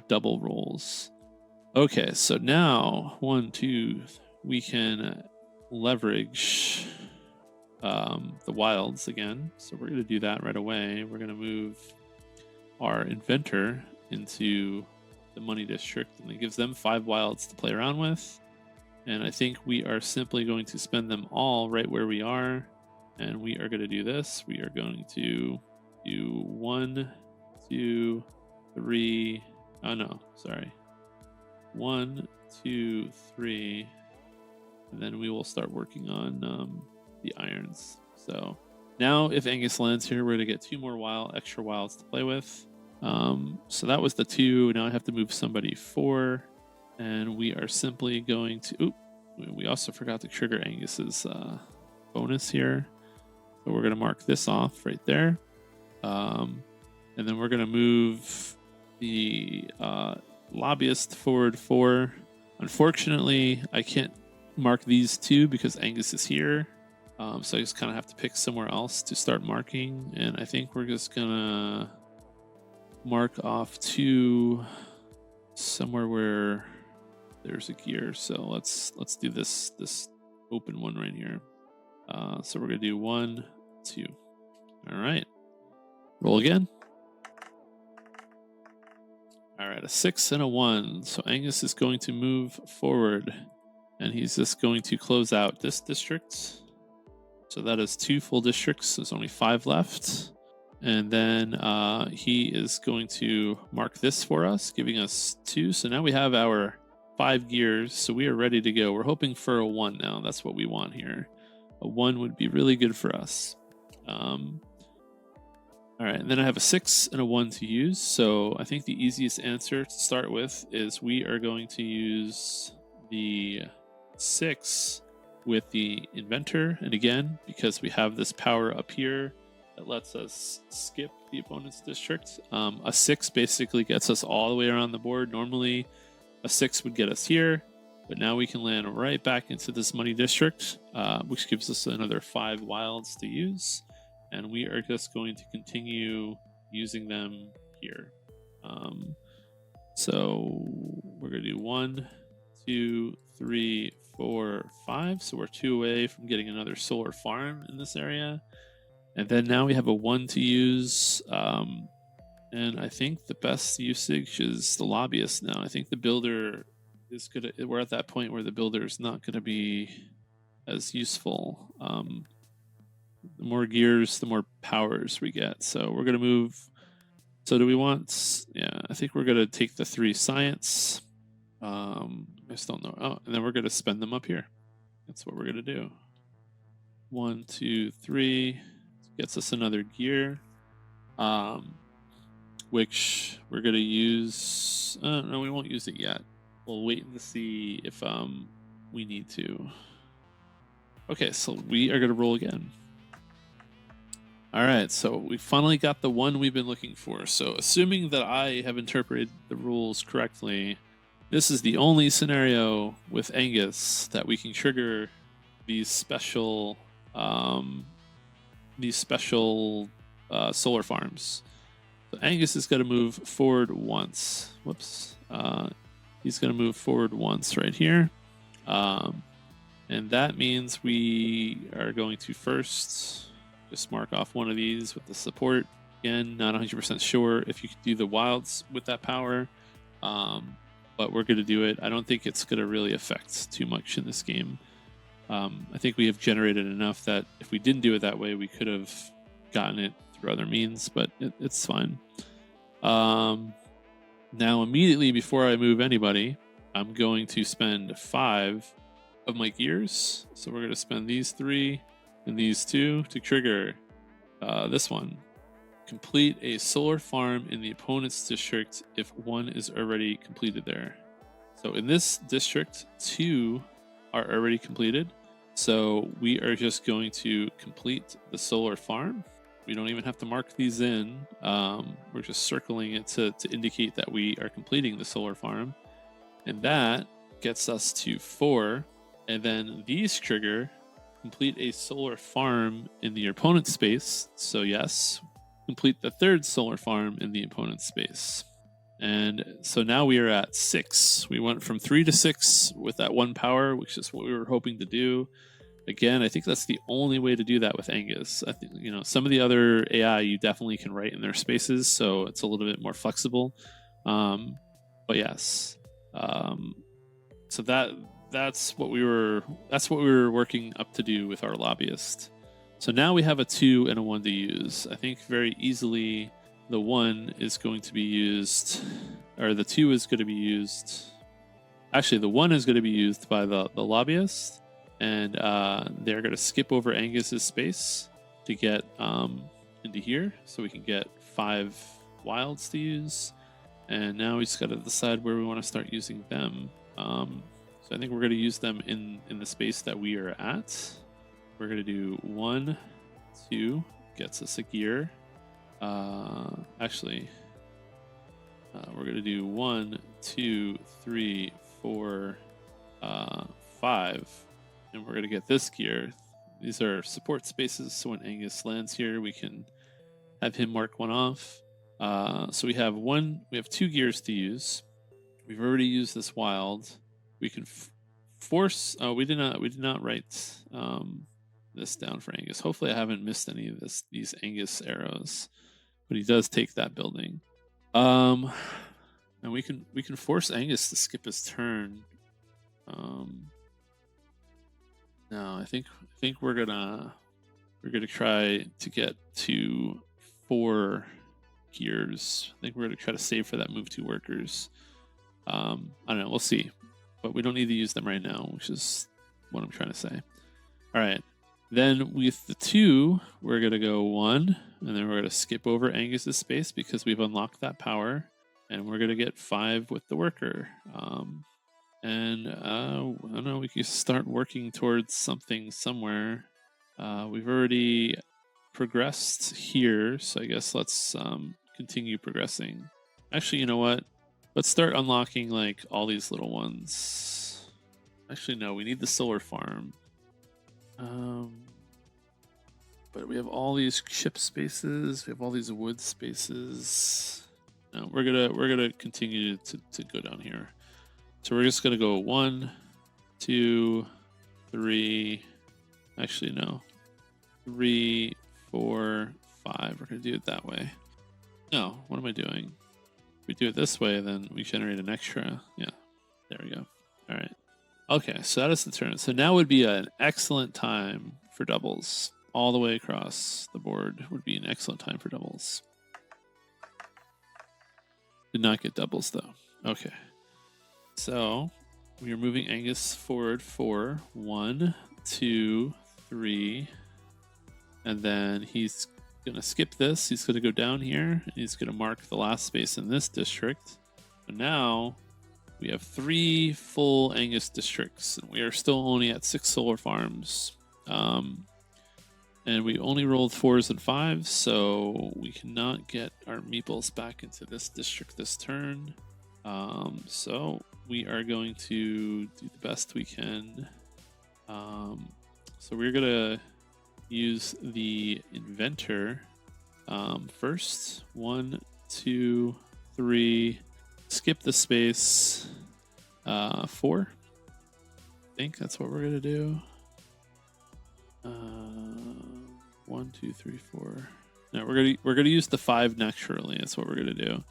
double rolls. Okay, so now 1, 2, we can leverage the wilds again. So we're going to do that right away. We're going to move our inventor into the money district, and it gives them 5 wilds to play around with. And I think we are simply going to spend them all right where we are. And we are going to do this. We are going to do 1, 2, 3. Oh, no, sorry. 1, 2, 3. And then we will start working on the irons. So now if Angus lands here, we're going to get 2 more extra wilds to play with. So that was the 2. Now I have to move somebody 4. And we are simply going to... Oop, we also forgot to trigger Angus's bonus here. So we're going to mark this off right there. And then we're going to move the lobbyist forward 4. Unfortunately, I can't mark these 2 because Angus is here. So I just kind of have to pick somewhere else to start marking. And I think we're just going to mark off 2 somewhere where there's a gear. So let's do this open one right here. So we're going to do 1, 2. All right. Roll again. All right, a 6 and a 1. So Angus is going to move forward, and he's just going to close out this district. So that is 2 full districts. There's only 5 left. And then he is going to mark this for us, giving us 2. So now we have our 5 gears. So we are ready to go. We're hoping for a 1 now. That's what we want here. A 1 would be really good for us. All right, and then I have a 6 and a 1 to use. So I think the easiest answer to start with is we are going to use the 6 with the inventor. And again, because we have this power up here that lets us skip the opponent's district. A 6 basically gets us all the way around the board. Normally, a 6 would get us here, but now we can land right back into this money district, which gives us another 5 wilds to use. And we are just going to continue using them here. So we're going to do 1, 2, 3, 4, 5. So we're 2 away from getting another solar farm in this area. And then now we have a 1 to use. And I think the best usage is the lobbyist now. I think the builder is going to... We're at that point where the builder is not going to be as useful. The more gears, the more powers we get. So we're going to move. So do we want... Yeah, I think we're going to take the 3 science. I just don't know. Oh, and then we're going to spend them up here. That's what we're going to do. 1, 2, 3. Gets us another gear. Which we're going to use... no, we won't use it yet. We'll wait to see if we need to. Okay, so we are going to roll again. All right, so we finally got the 1 we've been looking for. So assuming that I have interpreted the rules correctly, this is the only scenario with Angus that we can trigger these special solar farms. So Angus is going to move forward once. Whoops. He's going to move forward once right here. And that means we are going to first... just mark off one of these with the support. Again, not 100% sure if you could do the wilds with that power, but we're going to do it. I don't think it's going to really affect too much in this game. I think we have generated enough that if we didn't do it that way, we could have gotten it through other means, but it's fine. Now, immediately before I move anybody, I'm going to spend 5 of my gears. So we're going to spend these 3 and these 2 to trigger this one. Complete a solar farm in the opponent's district if 1 is already completed there. So in this district, 2 are already completed. So we are just going to complete the solar farm. We don't even have to mark these in. We're just circling it to indicate that we are completing the solar farm. And that gets us to 4. And then these trigger... complete a solar farm in the opponent's space. So yes, complete the 3rd solar farm in the opponent's space. And so now we are at 6. We went from 3 to 6 with that 1 power, which is what we were hoping to do. Again, I think that's the only way to do that with Angus. I think, some of the other AI you definitely can write in their spaces, so it's a little bit more flexible. But yes, so that's what we were working up to do with our lobbyist. So now we have a 2 and a 1 to use. I think very easily the 1 is going to be used, or the 2 is going to be used. Actually, the 1 is going to be used by the lobbyist, and they're going to skip over Angus's space to get into here, so we can get 5 wilds to use. And now we just got to decide where we want to start using them. So I think we're going to use them in the space that we are at. We're going to do 1, 2, gets us a gear. Actually, we're going to do 1, 2, 3, 4, 5, and we're going to get this gear. These are support spaces, so when Angus lands here, we can have him mark one off. So we have 2 gears to use. We've already used this wild. We can force. We did not write this down for Angus. Hopefully, I haven't missed any of these Angus arrows, but he does take that building. And we can force Angus to skip his turn. No, I think we're gonna try to get to 4 gears. I think we're gonna try to save for that move 2 workers. I don't know. We'll see, but we don't need to use them right now, which is what I'm trying to say. All right. Then with the 2, we're gonna go 1, and then we're gonna skip over Angus's space because we've unlocked that power, and we're gonna get 5 with the worker. And I don't know. We can start working towards something somewhere. We've already progressed here, so I guess let's continue progressing. Actually, you know what? Let's start unlocking like all these little ones. Actually, no, we need the solar farm. But we have all these ship spaces. We have all these wood spaces. No, we're gonna continue to go down here. So we're just gonna go 1, 2, 3. Actually, no. 3, 4, 5. We're gonna do it that way. No, what am I doing? If we do it this way, then we generate an extra. Yeah, there we go. All right. Okay, so that is the turn. So now would be an excellent time for doubles. All the way across the board would be an excellent time for doubles. Did not get doubles though. Okay. So we are moving Angus forward for 1, 2, 3. And then he's going to skip this. He's going to go down here. And he's going to mark the last space in this district. So now we have 3 full Angus districts. And we are still only at 6 solar farms. And we only rolled 4s and 5s. So we cannot get our meeples back into this district this turn. So we are going to do the best we can. So we're going to use the inventor first. 1, 2, 3. Skip the space. 4. I think that's what we're going to do. 1, 2, 3, 4. No, we're gonna use the 5 naturally. That's what we're gonna do.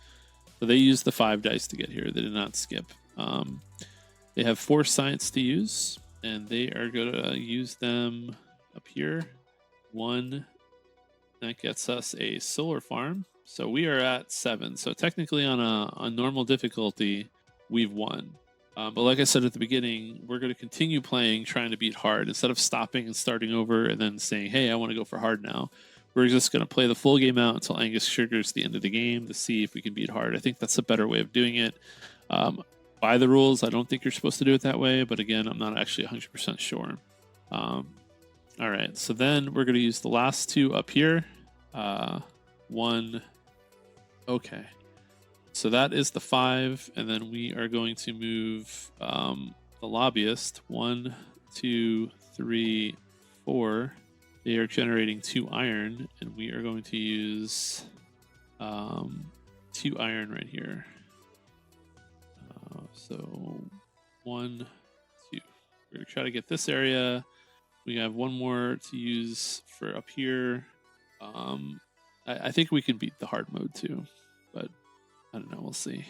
So they used the 5 dice to get here. They did not skip. They have 4 science to use, and they are gonna use them up here. 1 that gets us a solar farm. So we are at 7. So technically on a normal difficulty, we've won. But like I said at the beginning, we're going to continue playing, trying to beat hard. Instead of stopping and starting over and then saying, hey, I want to go for hard now, we're just going to play the full game out until Angus triggers the end of the game to see if we can beat hard. I think that's a better way of doing it. By the rules, I don't think you're supposed to do it that way. But again, I'm not actually 100% sure. All right, so then we're going to use the last 2 up here. 1. Okay. So that is the 5, and then we are going to move the lobbyist. 1, 2, 3, 4. They are generating 2 iron, and we are going to use 2 iron right here. So 1, 2. We're going to try to get this area. We have 1 more to use for up here. I think we can beat the hard mode too, but I don't know. We'll see.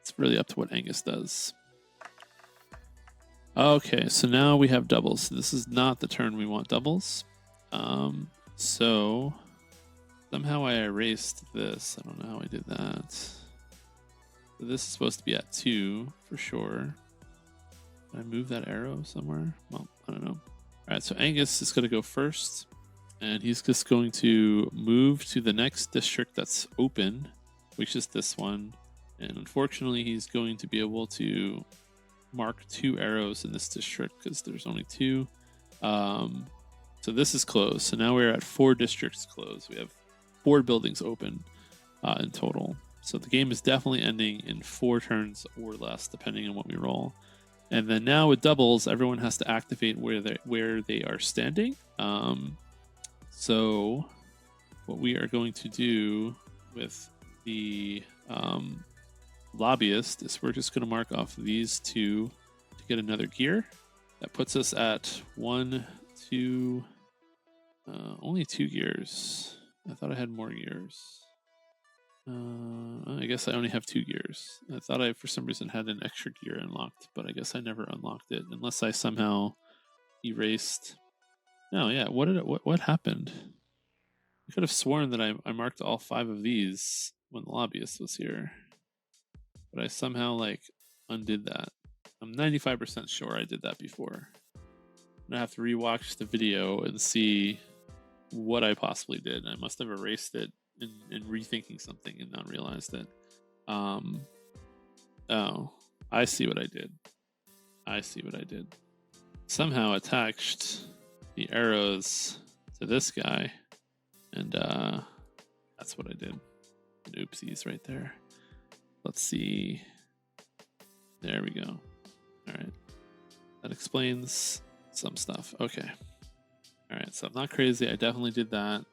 It's really up to what Angus does. Okay, so now we have doubles. This is not the turn we want doubles. So somehow I erased this. I don't know how I did that. So this is supposed to be at 2 for sure. Did I move that arrow somewhere? Well, I don't know. All right, so Angus is going to go first, and he's just going to move to the next district that's open, which is this one. And unfortunately, he's going to be able to mark 2 arrows in this district because there's only 2. So this is closed. So now we're at 4 districts closed. We have 4 buildings open in total. So the game is definitely ending in 4 turns or less, depending on what we roll. And then now with doubles, everyone has to activate where they are standing. So what we are going to do with the lobbyist is we're just going to mark off these 2 to get another gear. That puts us at 1, 2, only 2 gears. I thought I had more gears. I guess I only have 2 gears. I thought I, for some reason, had an extra gear unlocked, but I guess I never unlocked it unless I somehow erased. No, yeah. What happened? I could have sworn that I marked all 5 of these when the lobbyist was here, but I somehow undid that. I'm 95% sure I did that before. I have to rewatch the video and see what I possibly did. I must have erased it in rethinking something and not realized it. Oh, I see what I did. Somehow attached the arrows to this guy, and that's what I did. Oopsies right there. Let's see. There we go. All right. That explains some stuff. Okay. All right. So I'm not crazy. I definitely did that.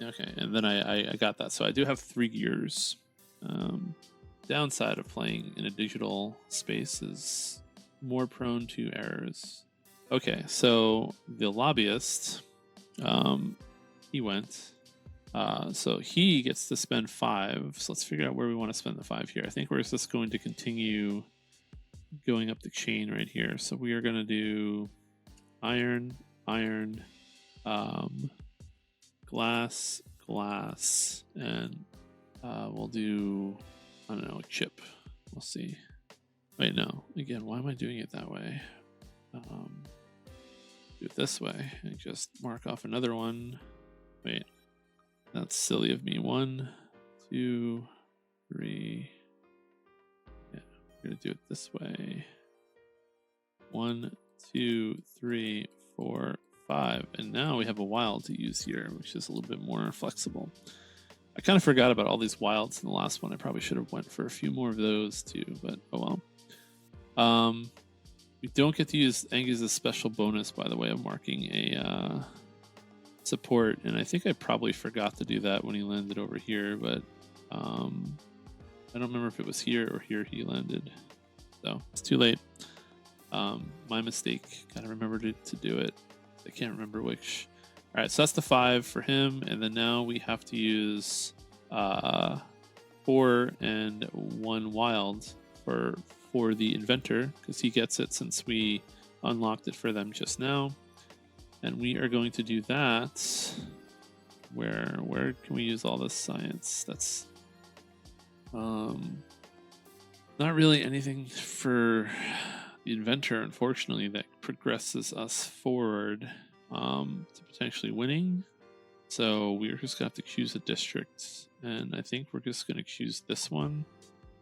Okay. And then I got that. So I do have 3 gears. Downside of playing in a digital space is more prone to errors. Okay. So the lobbyist, he went. So he gets to spend 5. So let's figure out where we want to spend the 5 here. I think we're just going to continue going up the chain right here. So we are going to do iron, glass, and we'll do, I don't know, a chip. We'll see. Wait, no. Again, why am I doing it that way? Do it this way and just mark off another one. Wait. That's silly of me. 1, 2, 3. Yeah, we're gonna do it this way. 1, 2, 3, 4, 5. And now we have a wild to use here, which is a little bit more flexible. I kind of forgot about all these wilds in the last one. I probably should have went for a few more of those too, but oh well. We don't get to use Angus's special bonus, by the way, of marking a support, and I think I probably forgot to do that when he landed over here, but I don't remember if it was here or here he landed, so it's too late. My mistake. Gotta remember to do it. I can't remember which. All right, so that's the 5 for him, and then now we have to use 4 and 1 wild for the inventor, because he gets it since we unlocked it for them just now. And we are going to do that. Where can we use all this science? That's not really anything for the inventor, unfortunately, that progresses us forward to potentially winning. So we're just gonna have to choose a district, and I think we're just gonna choose this one.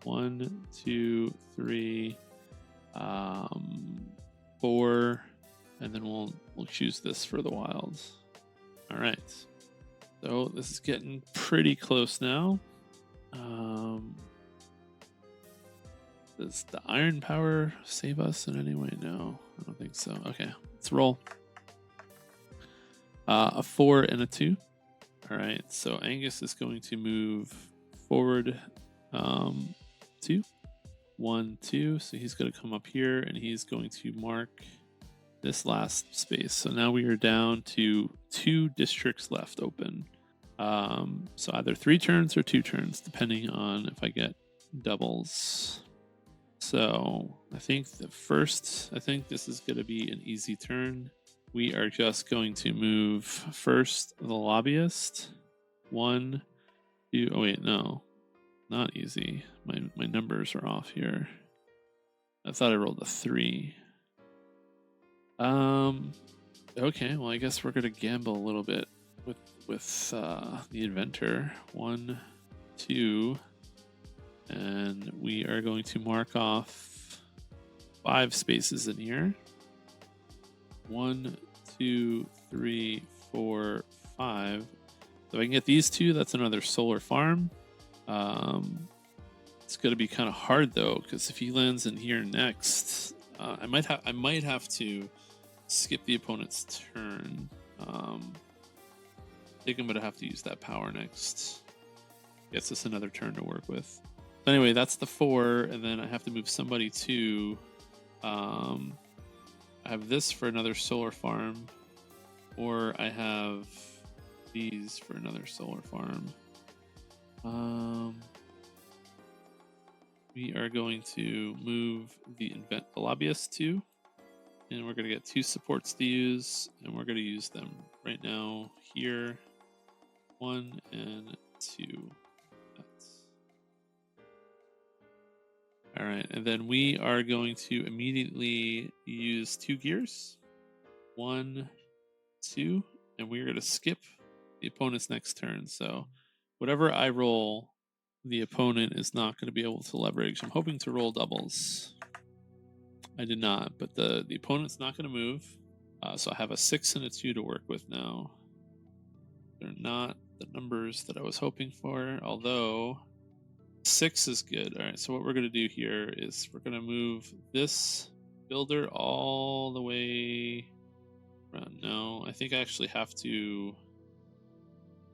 1, 2, 3, 4. And then we'll choose this for the wilds. All right. So this is getting pretty close now. Does the iron power save us in any way? No, I don't think so. Okay, let's roll. A 4 and a 2. All right. So Angus is going to move forward 2. 1, 2. So he's going to come up here and he's going to mark this last space. So now we are down to 2 districts left open. So either 3 turns or 2 turns, depending on if I get doubles. So I think this is going to be an easy turn. We are just going to move first the lobbyist. 1, 2, oh wait, no, not easy. My numbers are off here. I thought I rolled a 3. Okay, well I guess we're gonna gamble a little bit with the inventor. 1, 2, and we are going to mark off 5 spaces in here. 1, 2, 3, 4, 5. So I can get these 2. That's another solar farm. It's going to be kind of hard though, because if he lands in here next, I might have to skip the opponent's turn. I think I'm going to have to use that power next. Gets us another turn to work with. So anyway, that's the 4, and then I have to move somebody to. I have this for another solar farm, or I have these for another solar farm. We are going to move the lobbyist to, and we're going to get 2 supports to use, and we're going to use them right now here. 1 and 2. All right, and then we are going to immediately use 2 gears. 1, 2, and we're going to skip the opponent's next turn. So whatever I roll, the opponent is not going to be able to leverage. I'm hoping to roll doubles. I did not, but the opponent's not going to move. So I have a 6 and a 2 to work with now. They're not the numbers that I was hoping for, although 6 is good. All right, so what we're going to do here is we're going to move this builder all the way around. No, I think I actually have to.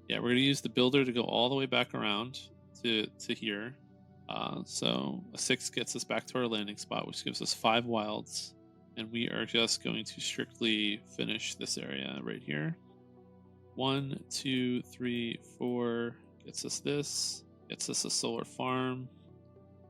Yeah, we're going to use the builder to go all the way back around to here. So a 6 gets us back to our landing spot, which gives us 5 wilds. And we are just going to strictly finish this area right here. 1, 2, 3, 4 gets us this. Gets us a solar farm.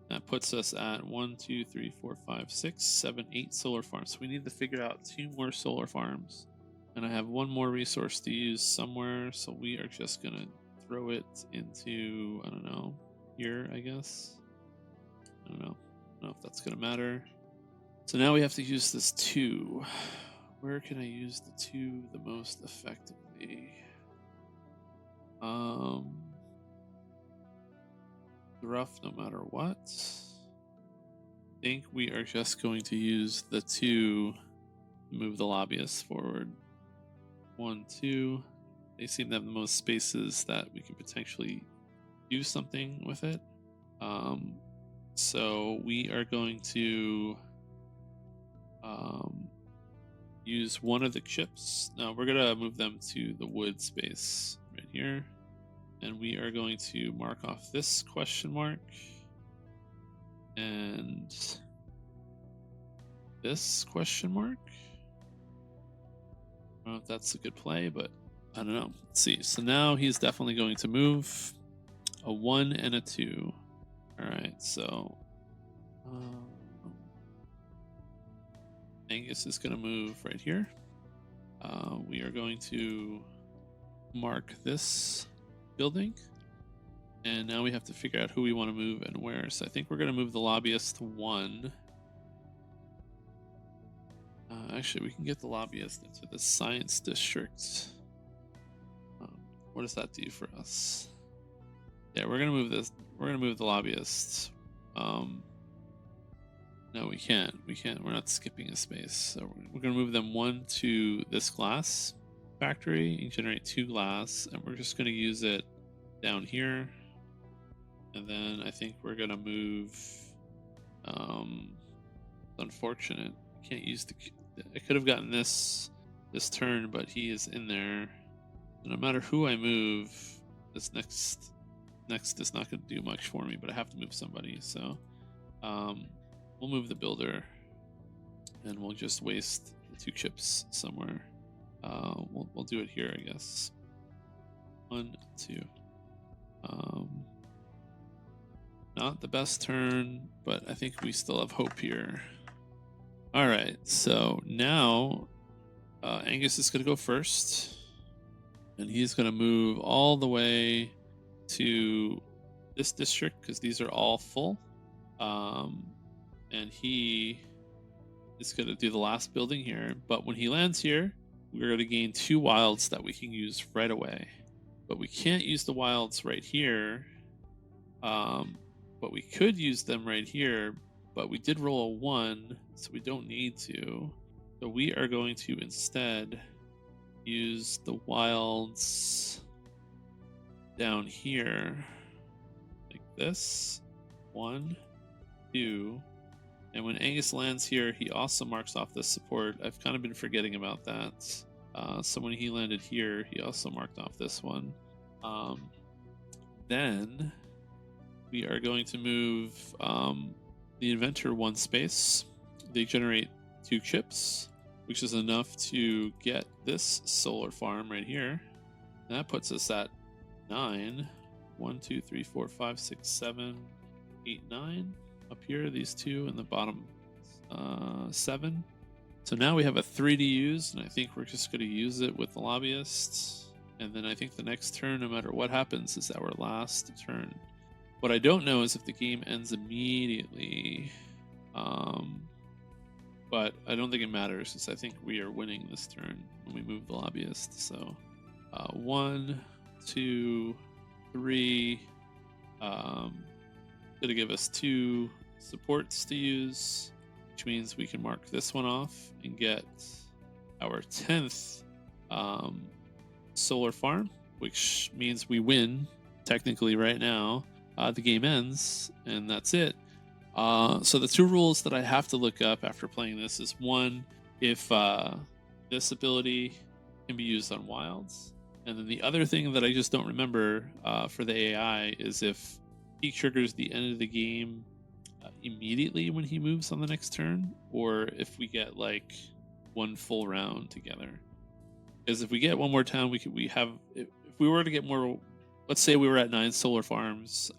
That puts us at 1, 2, 3, 4, 5, 6, 7, 8 solar farms. So we need to figure out 2 more solar farms. And I have 1 more resource to use somewhere. So we are just going to throw it into, I don't know, here, I guess. I don't know if that's going to matter. So now we have to use this 2. Where can I use the 2 the most effectively? Rough no matter what. I think we are just going to use the 2 to move the lobbyists forward. 1, 2. They seem to have the most spaces that we can potentially do something with it. So we are going to use one of the chips. Now we're gonna move them to the wood space right here. And we are going to mark off this question mark and this question mark. I don't know if that's a good play, but I don't know. Let's see. So now he's definitely going to move a 1 and a 2. All right, so Angus is going to move right here. We are going to mark this building, and now we have to figure out who we want to move and where. So I think we're going to move the lobbyist to 1. Actually, we can get the lobbyist into the science district. What does that do for us? Yeah, we're going to move this. We're going to move the lobbyist. No, we can't. We're not skipping a space. So we're going to move them 1 to this glass factory and generate 2 glass, and we're just going to use it down here. And then I think we're going to move. Unfortunate. Can't use the. I could have gotten this turn, but he is in there. No matter who I move, this next is not going to do much for me. But I have to move somebody, so we'll move the builder, and we'll just waste the 2 chips somewhere. We'll do it here, I guess. 1, 2. Not the best turn, but I think we still have hope here. All right, so now Angus is going to go first, and he's going to move all the way to this district because these are all full. And he is going to do the last building here. But when he lands here, we're going to gain 2 wilds that we can use right away. But we can't use the wilds right here. But we could use them right here. But we did roll a 1, so we don't need to. So we are going to instead use the wilds down here like this. 1, 2. And when Angus lands here, he also marks off this support. I've kind of been forgetting about that. So when he landed here, he also marked off this one. Then we are going to move the inventor 1 space. They generate 2 chips, which is enough to get this solar farm right here. And that puts us at 9. 1, 2, 3, 4, 5, 6, 7, 8, 9. Up here, these 2 in the bottom 7. So now we have a 3 to use, and I think we're just going to use it with the lobbyist. And then I think the next turn, no matter what happens, is our last turn. What I don't know is if the game ends immediately. But I don't think it matters, because I think we are winning this turn when we move the lobbyist. So 1, 2, 3. Gonna give us 2 supports to use, which means we can mark this one off and get our 10th solar farm, which means we win technically right now. The game ends, and that's it. So the 2 rules that I have to look up after playing this is 1, if this ability can be used on wilds, and then the other thing that I just don't remember for the AI is if he triggers the end of the game immediately when he moves on the next turn, or if we get like 1 full round together. Because if we get 1 more town, we have if we were to get more, let's say we were at 9 solar farms,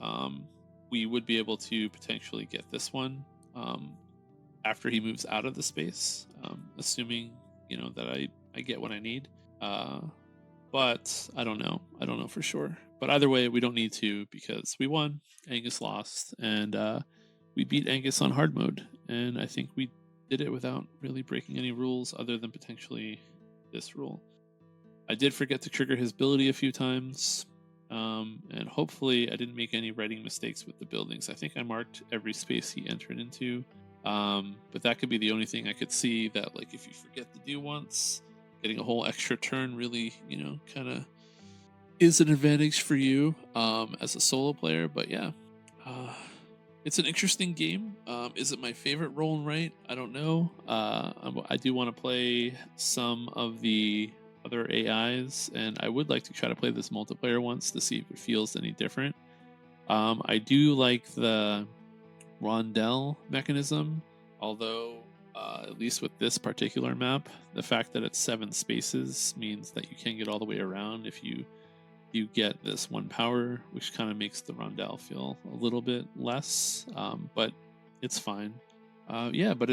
we would be able to potentially get this one after he moves out of the space, assuming that I get what I need. But I don't know. I don't know for sure. But either way, we don't need to, because we won. Angus lost, and we beat Angus on hard mode. And I think we did it without really breaking any rules other than potentially this rule. I did forget to trigger his ability a few times. And hopefully I didn't make any writing mistakes with the buildings. I think I marked every space he entered into. But that could be the only thing I could see that, like, if you forget to do once, getting a whole extra turn really, kind of is an advantage for you as a solo player. But yeah, it's an interesting game. Is it my favorite roll and write? I don't know. I do want to play some of the other AIs, and I would like to try to play this multiplayer once to see if it feels any different. I do like the rondelle mechanism, although at least with this particular map, the fact that it's 7 spaces means that you can get all the way around if you get this 1 power, which kind of makes the rondelle feel a little bit less, but it's fine. Yeah, but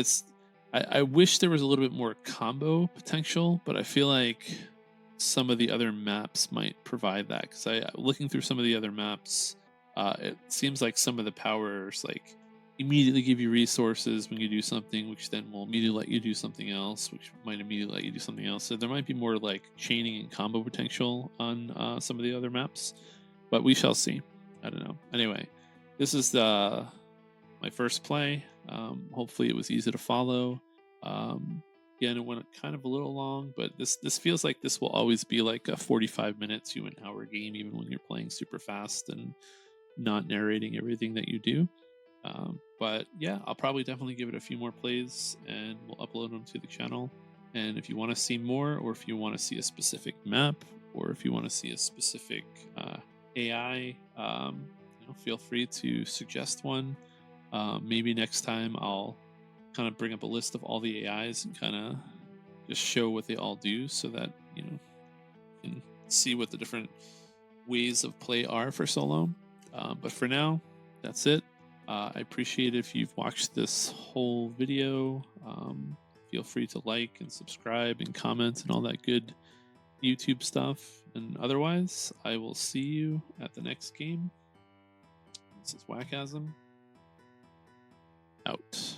I wish there was a little bit more combo potential, but I feel like some of the other maps might provide that, because looking through some of the other maps, it seems like some of the powers like immediately give you resources when you do something, which then will immediately let you do something else, which might immediately let you do something else. So there might be more like chaining and combo potential on some of the other maps, but we shall see. I don't know. Anyway, this is my first play. Hopefully it was easy to follow. Again, it went kind of a little long, but this feels like this will always be like a 45-minute to an hour game, even when you're playing super fast and not narrating everything that you do. But yeah, I'll probably definitely give it a few more plays, and we'll upload them to the channel. And if you want to see more, or if you want to see a specific map, or if you want to see a specific AI, feel free to suggest one. Maybe next time I'll kind of bring up a list of all the AIs and kind of just show what they all do, so that you can see what the different ways of play are for solo. But for now, that's it. I appreciate if you've watched this whole video. Feel free to like and subscribe and comment and all that good YouTube stuff. And otherwise, I will see you at the next game. This is wakasm. Out.